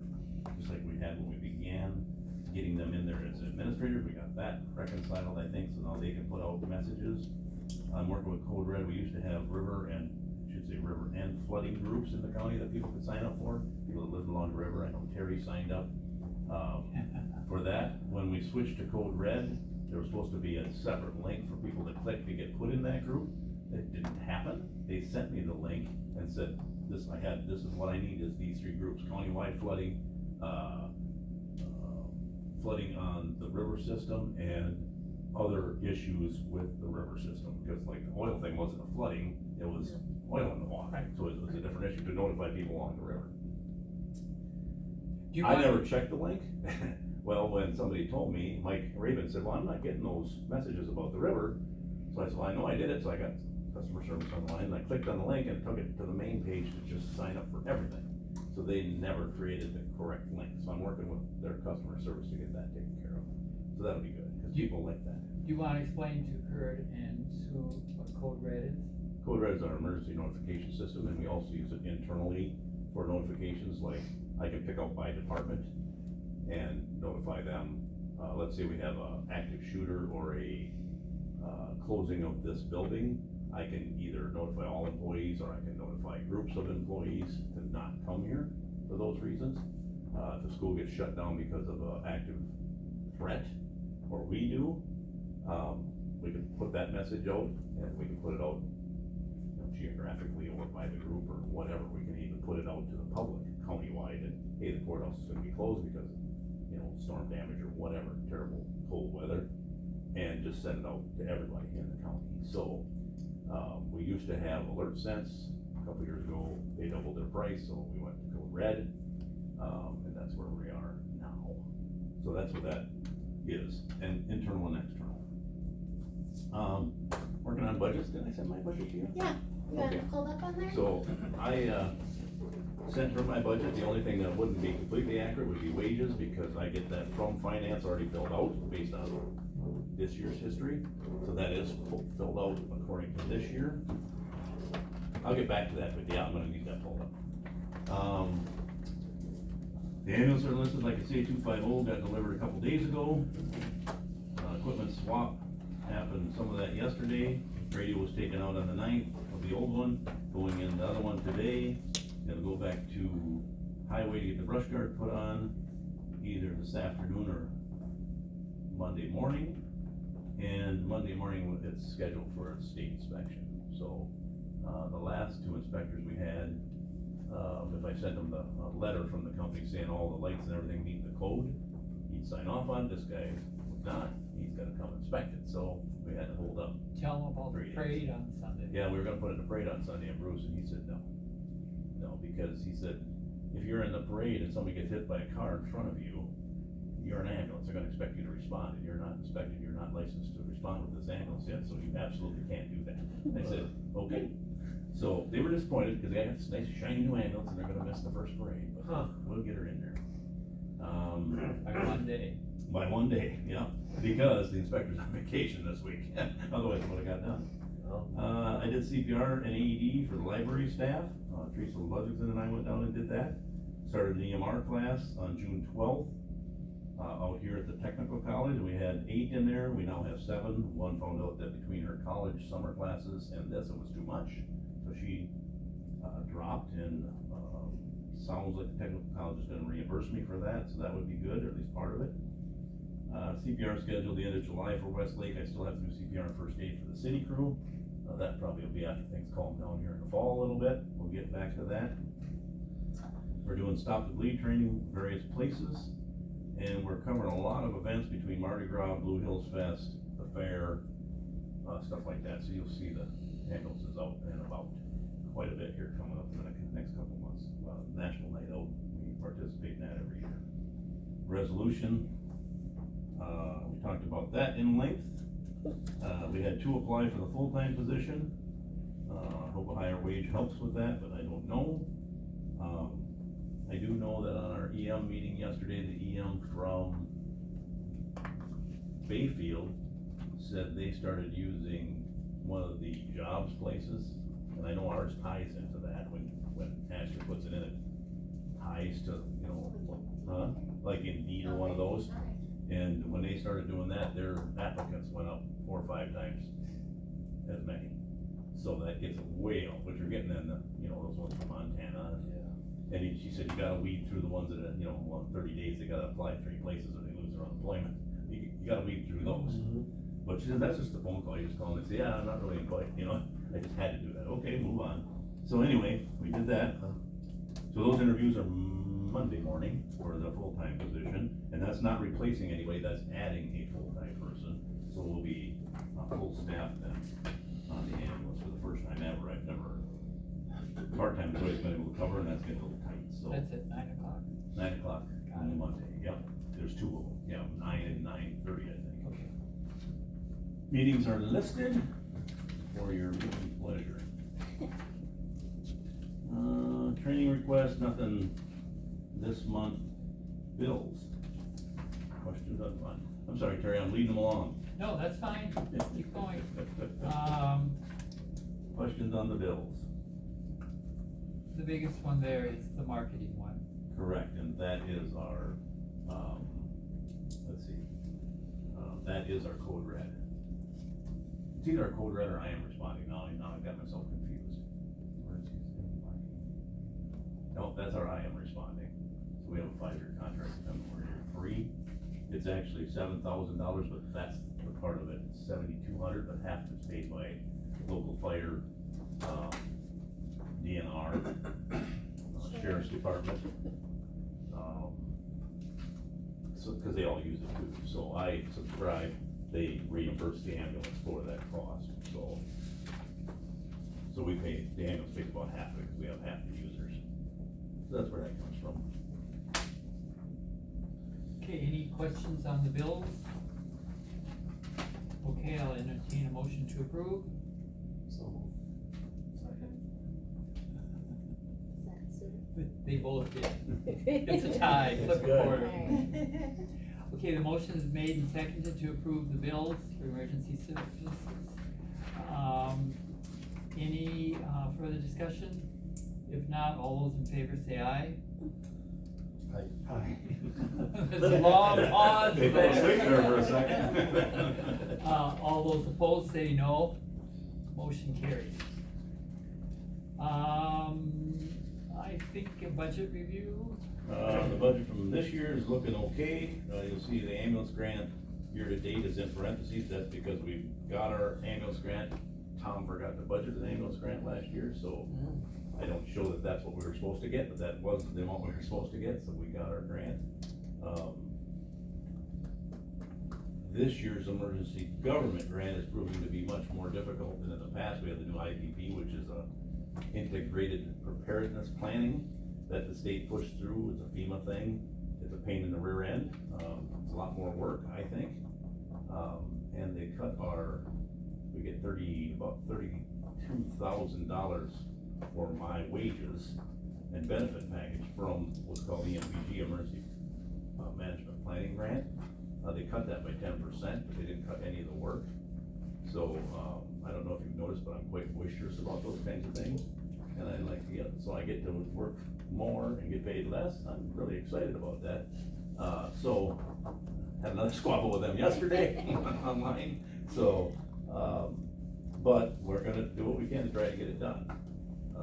just like we had when we began, getting them in there as administrators, we got that reconciled, I think, so now they can put out messages. I'm working with Code Red. We used to have river and flooding groups in the county that people could sign up for, people that lived along the river. I know Terry signed up, for that. When we switched to Code Red, there was supposed to be a separate link for people to click to get put in that group. It didn't happen. They sent me the link and said, this is what I need, is these 3 groups: countywide flooding, flooding on the river system, and other issues with the river system, because like the oil thing wasn't a flooding, it was oil in the water, so it was a different issue to notify people along the river. Do you I want- never checked the link. Well, when somebody told me, Mike Raven said, well, I'm not getting those messages about the river. So I said, well, I know I did it, so I got customer service online, and I clicked on the link and it took it to the main page to just sign up for everything. So they never created the correct link, so I'm working with their customer service to get that taken care of. So that'll be good, because people like that. Do you wanna explain to Kurt and Sue what Code Red is? Code Red is our emergency notification system, and we also use it internally for notifications, like I can pick out by department and notify them. Let's say we have a active shooter or a closing of this building. I can either notify all employees, or I can notify groups of employees to not come here for those reasons. If the school gets shut down because of an active threat, or we do, we can put that message out, and we can put it out geographically or by the group or whatever. We can even put it out to the public countywide, and hey, the courthouse is gonna be closed because, storm damage or whatever, terrible cold weather, and just send it out to everybody in the county. So, we used to have Alert Sense. A couple years ago, they doubled their price, so we went to Code Red. and that's where we are now. So that's what that is, and internal and external. Working on budgets, did I send my budget to you? Yeah, you got Okay. it pulled up on there? So, I, sent her my budget, the only thing that wouldn't be completely accurate would be wages, because I get that from finance already filled out, based on this year's history, so that is filled out according to this year. I'll get back to that, but yeah, I'm gonna need that pulled up. The ambulance are listed, like I say, 250 got delivered a couple days ago. Equipment swap happened, some of that yesterday, radio was taken out on the 9th of the old one, going in the other one today. Gonna go back to highway to get the brush guard put on, either this afternoon or Monday morning. And Monday morning, it's scheduled for a state inspection. So, the last two inspectors we had, if I sent them the letter from the company saying all the lights and everything meet the code, he'd sign off on it. This guy would not, he's gotta come inspect it, so we had to hold up. Tell them about the 3 days. parade on Sunday. Yeah, we were gonna put it in the parade on Sunday in Bruce, and he said no. No, because he said, if you're in the parade and somebody gets hit by a car in front of you, you're an ambulance, they're gonna expect you to respond, and you're not inspected, you're not licensed to respond with this ambulance yet, so you absolutely can't do that. I said, okay. So, they were disappointed, because they got this nice shiny new ambulance, and they're gonna miss the first parade, but we'll get her in there. By one day. By one day, yeah, because the inspector's on vacation this week, otherwise it would've got done. I did CPR and AED for the library staff, Teresa Ludwigson and I went down and did that. Started an EMR class on June 12th, out here at the technical college, we had 8 in there, we now have 7. One found out that between her college summer classes and this, it was too much, so she, dropped, and, sounds like the technical college is gonna reimburse me for that, so that would be good, or at least part of it. CPR scheduled the end of July for Westlake, I still have to do CPR and first aid for the city crew. That probably will be after things calm down here in the fall a little bit, we'll get back to that. We're doing stop the bleed training various places, and we're covering a lot of events between Mardi Gras, Blue Hills Fest, the fair, stuff like that, so you'll see the ambulances out and about quite a bit here coming up in the next couple months. National Night Out, we participate in that every year. Resolution, we talked about that in length. We had 2 apply for the full-time position. I hope a higher wage helps with that, but I don't know. I do know that on our EM meeting yesterday, the EM from Bayfield said they started using one of the jobs places, and I know ours ties into that when Ashley puts it in, it ties to, you know, like Indeed or one of those. And when they started doing that, their applicants went up 4 or 5 times as many. So that gets way up, but you're getting in the, you know, those ones from Montana. And she said, you gotta weed through the ones that, you know, 30 days, they gotta apply 3 places or they lose their unemployment. You gotta weed through those. But she said, that's just a phone call, you just call them and say, yeah, I'm not really employed, you know, I just had to do that. Okay, move on. So anyway, we did that. So those interviews are Monday morning for the full-time position, and that's not replacing anybody, that's adding a full-time person. So we'll be full staff then on the ambulance for the first time ever. I've never, part-time has always been able to cover, and that's getting a little tight, so. That's at 9 o'clock. 9 o'clock on Monday, yep. There's 2 of them, yeah, 9 and 9:30, I think. Okay. Meetings are listed for your viewing pleasure. Training request, nothing this month. Bills. Questions on one? I'm sorry, Terry, I'm leading them along. No, that's fine, keep going. Questions on the bills? The biggest one there is the marketing one. Correct, and that is our, let's see, that is our code red. It's either our code red or I am responding now, I've got myself confused. No, that's our I am responding. So we have a 5-year contract with them, we're year 3. It's actually $7,000, but that's the part of it, it's $7,200, but half is paid by local fire, DNR, Sheriff's Department. So, cause they all use it too, so I subscribe, they reimburse the ambulance for that cost, so. So we pay, the ambulance pays about half of it, cause we have half the users. So that's where that comes from. Okay, any questions on the bills? Okay, I'll entertain a motion to approve. So, Is that Sue? They both did. It's a tie, It's flip a good. quarter. Okay, the motion is made and seconded to approve the bills for emergency services. Any, further discussion? If not, all those in favor say aye. Aye. There's a long pause. They fell asleep there for a second. All those opposed say no. Motion carries. I think a budget review. The budget from this year is looking okay. You'll see the ambulance grant year-to-date is in parentheses. That's because we got our ambulance grant. Tom forgot to budget an ambulance grant last year, so I don't show that that's what we were supposed to get, but that was the amount we were supposed to get, so we got our grant. This year's emergency government grant is proving to be much more difficult than in the past. We have the new IPP, which is a integrated preparedness planning that the state pushed through. It's a FEMA thing. It's a pain in the rear end. It's a lot more work, I think. And they cut we get about $32,000 for my wages and benefit package from what's called EMPG, Emergency Management Planning Grant. They cut that by 10%, but they didn't cut any of the work. So, I don't know if you've noticed, but I'm quite boisterous about those kinds of things. And I like to so I get to work more and get paid less. I'm really excited about that. So, had another squabble with them yesterday online. So, but we're gonna do what we can to try to get it done.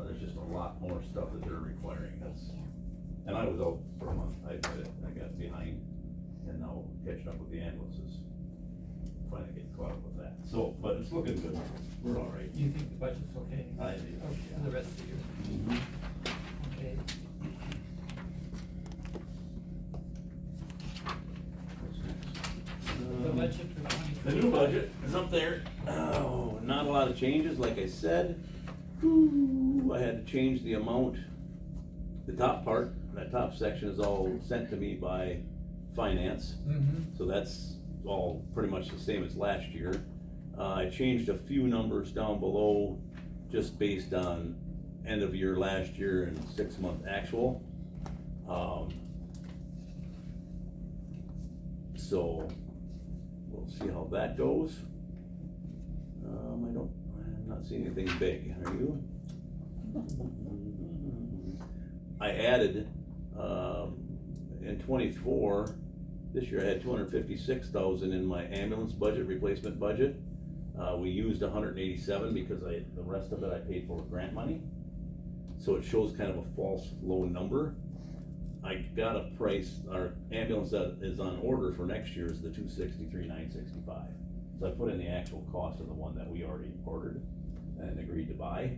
There's just a lot more stuff that they're requiring. And I was out for a month. I got behind, and now catching up with the ambulances. Finally getting caught up with that. So, but it's looking good. We're all right. You think the budget's okay? I do. Okay, for the rest of the year? Okay. The budget for 2020. The new budget is up there. Oh, not a lot of changes, like I said. Ooh, I had to change the amount. The top part, that top section is all sent to me by finance. So that's all pretty much the same as last year. I changed a few numbers down below just based on end of year last year and 6-month actual. So we'll see how that goes. I'm not seeing anything big, are you? I added, in 24, this year I had 256,000 in my ambulance budget, replacement budget. We used 187 because the rest of it I paid for grant money. So it shows kind of a false low number. I got a price, our ambulance that is on order for next year is the 263,965. So I put in the actual cost of the one that we already ordered and agreed to buy.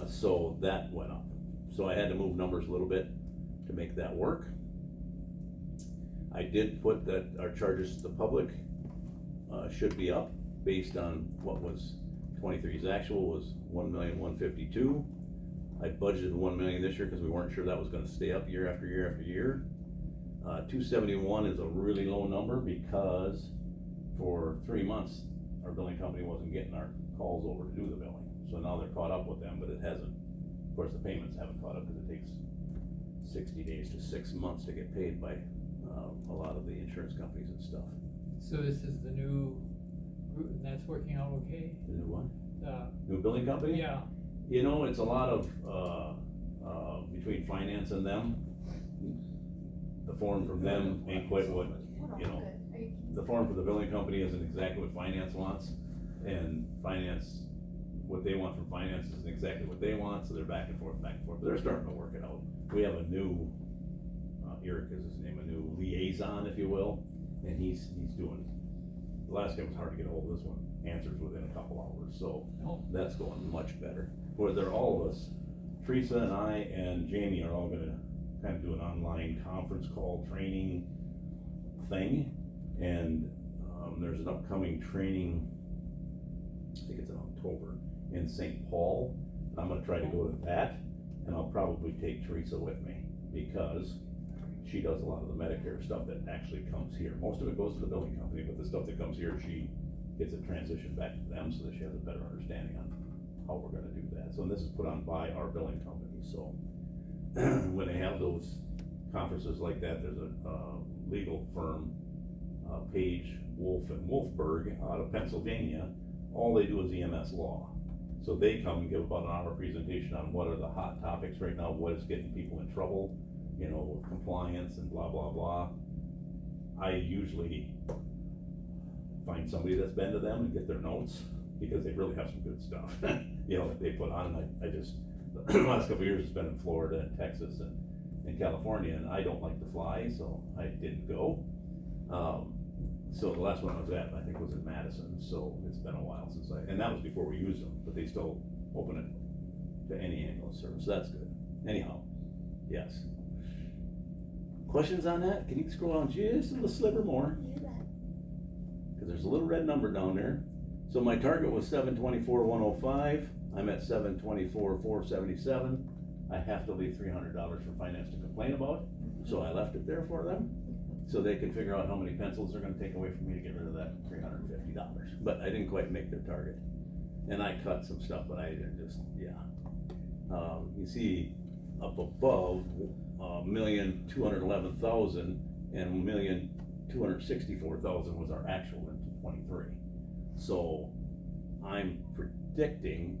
So that went up. So I had to move numbers a little bit to make that work. I did put that our charges to the public should be up based on what was 23's actual was 1,152,000. I budgeted 1 million this year because we weren't sure that was gonna stay up year after year after year. 271 is a really low number because for 3 months, our billing company wasn't getting our calls over to do the billing. So now they're caught up with them, but it hasn't, of course, the payments haven't caught up because it takes 60 days to 6 months to get paid by a lot of the insurance companies and stuff. So this is the new route, and that's working out okay? The new one? New billing company? Yeah. You know, it's a lot of, between finance and them. The form from them ain't quite what, you know, the form for the billing company isn't exactly what finance wants. And finance, what they want from finance isn't exactly what they want, so they're back and forth, but they're starting to work it out. We have a new, Eric is his name, a new liaison, if you will, and he's doing, the last guy was hard to get a hold of, this one answers within a couple hours, so that's going much better. Where they're all of us, Teresa and I and Jamie are all gonna kind of do an online conference call training thing, and there's an upcoming training, I think it's in October, in St. Paul. I'm gonna try to go to that, and I'll probably take Teresa with me, because she does a lot of the Medicare stuff that actually comes here. Most of it goes to the billing company, but the stuff that comes here, she gets it transitioned back to them so that she has a better understanding on how we're gonna do that. So this is put on by our billing company, so when they have those conferences like that, there's a legal firm, Page, Wolf and Wolfberg out of Pennsylvania. All they do is EMS law. So they come and give about an hour presentation on what are the hot topics right now, what is getting people in trouble, you know, with compliance and blah, blah, blah. I usually find somebody that's been to them and get their notes, because they really have some good stuff, you know, that they put on. And I just, the last couple of years it's been in Florida and Texas and California, and I don't like to fly, so I didn't go. So the last one I was at, I think, was in Madison, so it's been a while since and that was before we used them, but they still open it to any ambulance service, so that's good. Anyhow, yes. Questions on that? Can you scroll down just a little sliver more? You bet. Cause there's a little red number down there. So my target was 724,105, I'm at 724,477. I have to leave $300 for finance to complain about, so I left it there for them, so they can figure out how many pencils they're gonna take away from me to get rid of that $350. But I didn't quite make their target, and I cut some stuff, but I didn't just, yeah. You see up above, 1,211,000 and 1,264,000 was our actual in 23. So I'm predicting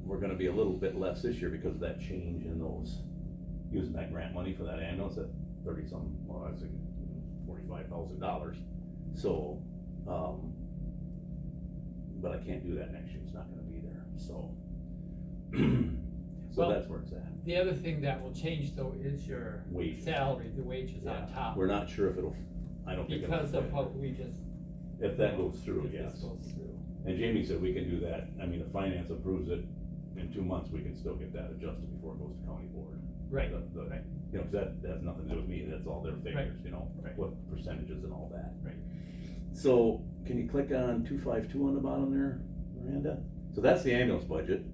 we're gonna be a little bit less this year because of that change in those, using that grant money for that ambulance at 30-some, well, I was thinking $45,000. So, but I can't do that next year, it's not gonna be there, so. So Well, that's where it's at. The other thing that will change though is your Wage. salary, the wages on Yeah, top. we're not sure if it'll, I don't think it'll. Because of what we just. If that goes through, if yes. this goes through. And Jamie said we can do that, I mean, if finance approves it, in 2 months, we can still get that adjusted before it goes to county board. Right, Right. You know, 'cause that has nothing to do with me, that's all their figures, you know, Right. what percentages and all that. Right. So, can you click on 252 on the bottom there, Miranda? So that's the ambulance budget,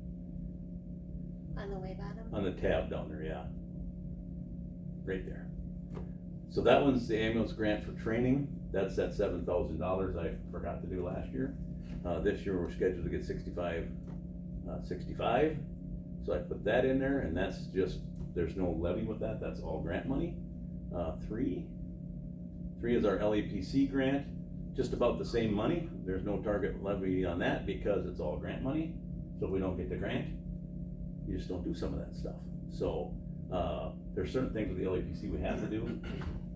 On the way bottom? on the tab down there, yeah. Right there. So that one's the ambulance grant for training, that's that $7,000 I forgot to do last year. This year we're scheduled to get 65, so I put that in there, and that's just, there's no levy with that, that's all grant money. Three is our LEPC grant, just about the same money, there's no target levy on that because it's all grant money, so if we don't get the grant, you just don't do some of that stuff. So, there's certain things with the LEPC we have to do,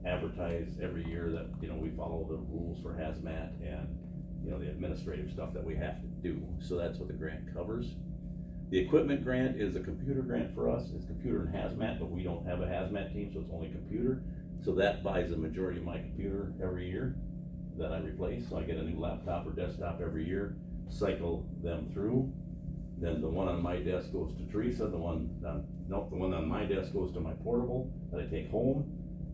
advertise every year that, you know, we follow the rules for hazmat and, you know, the administrative stuff that we have to do, so that's what the grant covers. The equipment grant is a computer grant for us, it's computer and hazmat, but we don't have a hazmat team, so it's only computer. So that buys the majority of my computer every year that I replace, so I get a new laptop or desktop every year, cycle them through. Then the one on my desk goes to Teresa, the one on my desk goes to my portable that I take home,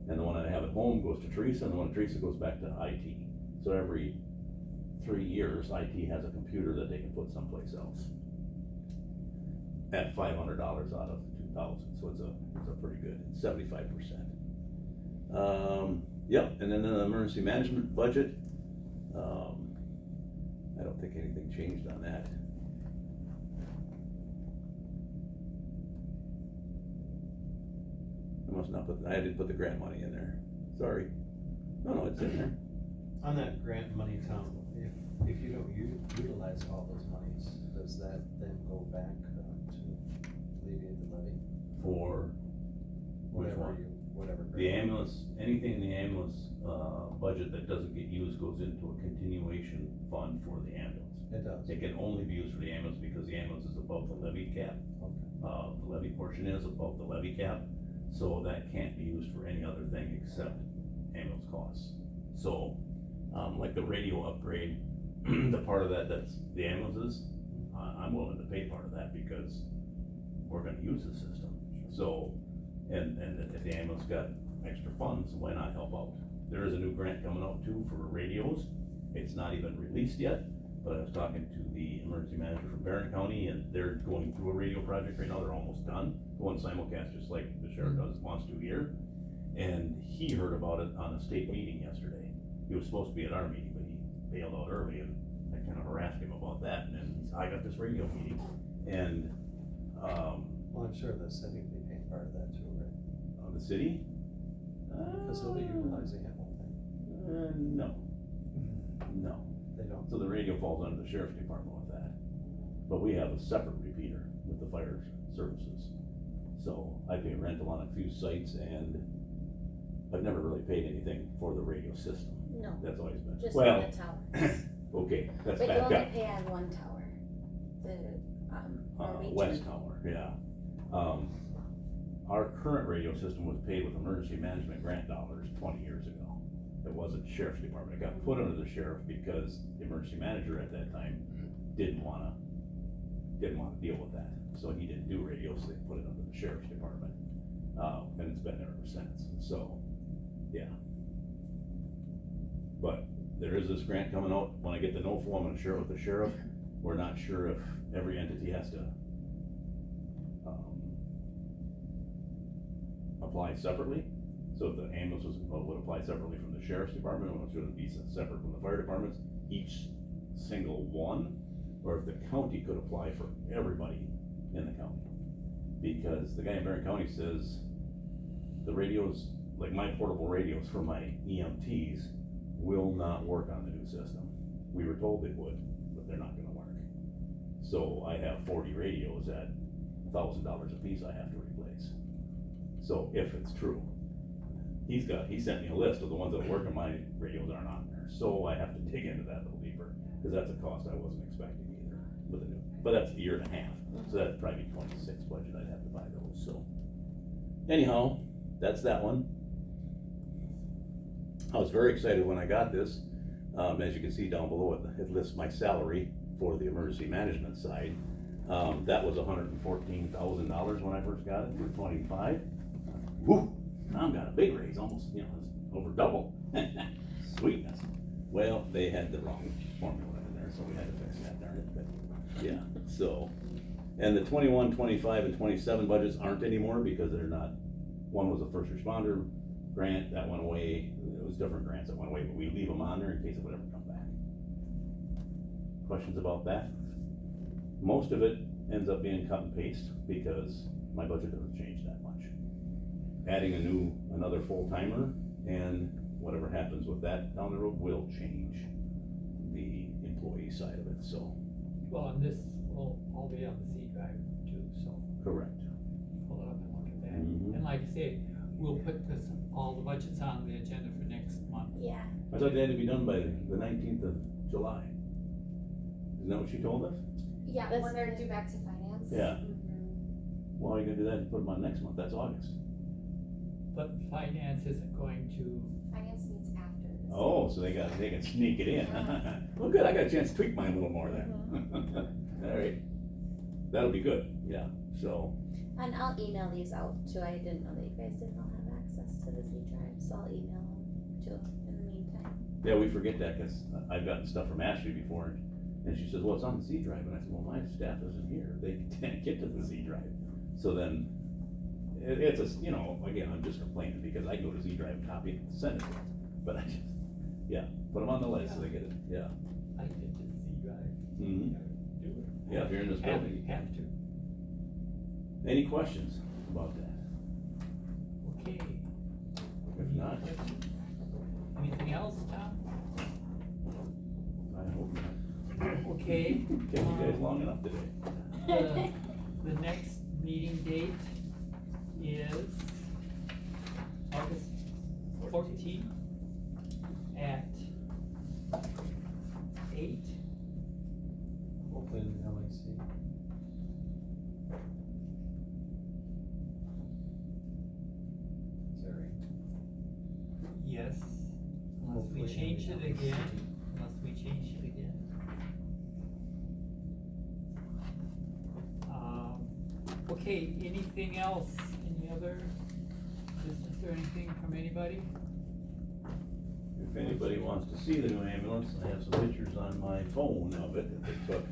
and the one I have at home goes to Teresa, and the one at Teresa goes back to IT. So every 3 years, IT has a computer that they can put someplace else. At $500 out of 2,000, so it's a pretty good, 75%. Yep, and then the emergency management budget, I don't think anything changed on that. I must not I didn't put the grant money in there, sorry. No, it's in there. On that grant money, Tom, if you don't utilize all those monies, does that then go back to alleviate the levy? For which one? Whatever. The ambulance, anything in the ambulance, budget that doesn't get used goes into a continuation fund for the ambulance. It does. It can only be used for the ambulance because the ambulance is above the levy cap. Okay. The levy portion is above the levy cap, so that can't be used for any other thing except ambulance costs. So, like the radio upgrade, the part of that that's the ambulances, I'm willing to pay part of that because we're gonna use the system. So, and if the ambulance got extra funds, why not help out? There is a new grant coming out too for radios. It's not even released yet, but I was talking to the emergency manager from Barron County, and they're going through a radio project right now, they're almost done. Going simulcast just like the sheriff wants to here. And he heard about it on a state meeting yesterday. He was supposed to be at our meeting, but he bailed out early, and I kind of harassed him about that, and then I got this radio meeting, and, Well, I'm sure the city will be paying part of that too, right? the city? Facility utilizing that whole thing? No. No. They don't. So the radio falls under the sheriff's department with that. But we have a separate repeater with the fire services. So I pay rental on a few sites, and I've never really paid anything for the radio system. No, That's always been. just Well, on the towers. okay, that's But you back only up. pay on one tower, the, Norwegian. West Tower, yeah. Our current radio system was paid with emergency management grant dollars 20 years ago. It wasn't sheriff's department. It got put under the sheriff because the emergency manager at that time didn't wanna deal with that. So he didn't do radio, so they put it under the sheriff's department. And it's been there ever since, so, yeah. But there is this grant coming out. When I get the NOFO, I'm gonna share it with the sheriff. We're not sure if every entity has to apply separately. So if the ambulance would apply separately from the sheriff's department, or it's gonna be separate from the fire departments, each single one, or if the county could apply for everybody in the county. Because the guy in Barron County says the radios, like my portable radios for my EMTs, will not work on the new system. We were told they would, but they're not gonna work. So I have 40 radios at $1,000 a piece I have to replace. So if it's true, he sent me a list of the ones that work and my radios aren't on there. So I have to dig into that a little deeper, cause that's a cost I wasn't expecting either with the new, but that's a year and a half. So that'd probably be 26 budget, I'd have to buy those, so. Anyhow, that's that one. I was very excited when I got this. As you can see down below, it lists my salary for the emergency management side. That was $114,000 when I first got it for 25. Woo, now I've got a big raise, almost, it's over double. Sweetness. Well, they had the wrong formula in there, so we had to fix that, darn it, but, yeah, so. And the 21, 25, and 27 budgets aren't anymore because they're not, one was a first responder grant, that went away. It was different grants that went away, but we leave them on there in case it would ever come back. Questions about that? Most of it ends up being cut and paste because my budget doesn't change that much. Adding another full-timer and whatever happens with that down the road will change the employee side of it, so. Well, and this will all be on the Z drive too, so Correct. pull it up and look at that. Mhm. And like I say, we'll put all the budgets on the agenda for next month. Yeah. I thought they had to be done by the 19th of July. Isn't that what she told us? Yeah, That's when they're the- due back to finance. Yeah. Mhm. Well, you gonna do that and put them on next month, that's August. But finance isn't going to, Finance meets after this. Oh, so they can sneak it in. Well, good, I got a chance to tweak mine a little more then. All right, that'll be good, yeah, so, And I'll email these out too. I didn't know that you guys didn't all have access to the Z drive, so I'll email them too in the meantime. yeah, we forget that, cause I've gotten stuff from Ashley before, and she says, well, it's on the Z drive, and I said, well, my staff isn't here, they can't get to the Z drive. So then, it's again, I'm just complaining, because I go to Z drive and copy it and send it to them, but I just, yeah, put them on the list so they get it, yeah. I get to the Z drive. Mm-hmm. Do it. Yeah, if you're in this Have- building, you Have can. to. Any questions about that? Okay. If not, Anything else, Tom? I hope not. Okay. Kept you guys long enough today. The next meeting date is August 14th at 8. Hopefully in LAC. Sorry. Yes, unless we Hopefully change in it again, unless we change it again. Okay, anything else? Any other business or anything from anybody? If anybody wants to see the new ambulance, I have some pictures on my phone of it that I took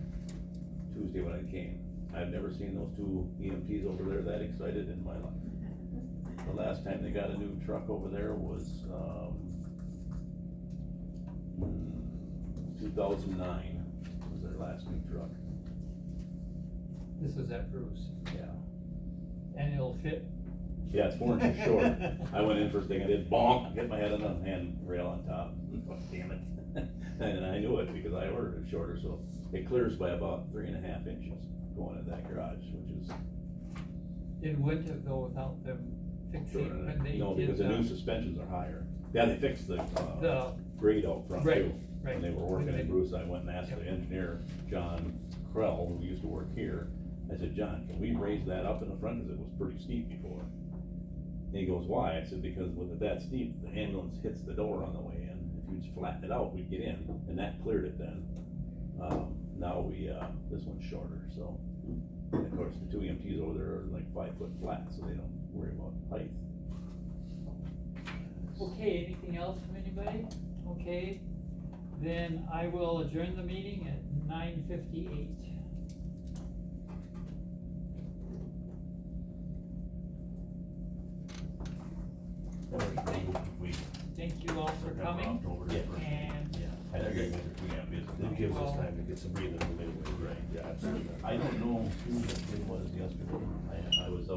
Tuesday when I came. I've never seen those two EMTs over there that excited in my life. the last time they got a new truck over there was, 2009 was their last new truck. This was at Bruce, Yeah. and it'll fit. Yeah, it's 4 inches short. I went in first thing I did, bonk, hit my head on the handrail on top. Damn it. And I knew it because I ordered it shorter, so it clears by about 3.5 inches going in that garage, which is. It wouldn't have though without them fixing it when they did. No, because the new suspensions are higher. Yeah, they fixed the grade out front Right, too. right. When they were working in Bruce, I went and asked the engineer, John Krell, who used to work here, I said, John, can we raise that up in the front, cause it was pretty steep before? And he goes, why? I said, because with it that steep, the ambulance hits the door on the way in. If you just flatten it out, we'd get in, and that cleared it then. Now this one's shorter, so. And of course, the 2 EMTs over there are like 5 foot flat, so they don't worry about height. Okay, anything else from anybody? Okay, then I will adjourn the meeting at 9:58. Thank you all for coming, and I agree with you, it gives us time to get some breathing room anyway. Right, yeah, absolutely. I don't know who the thing was yesterday. I was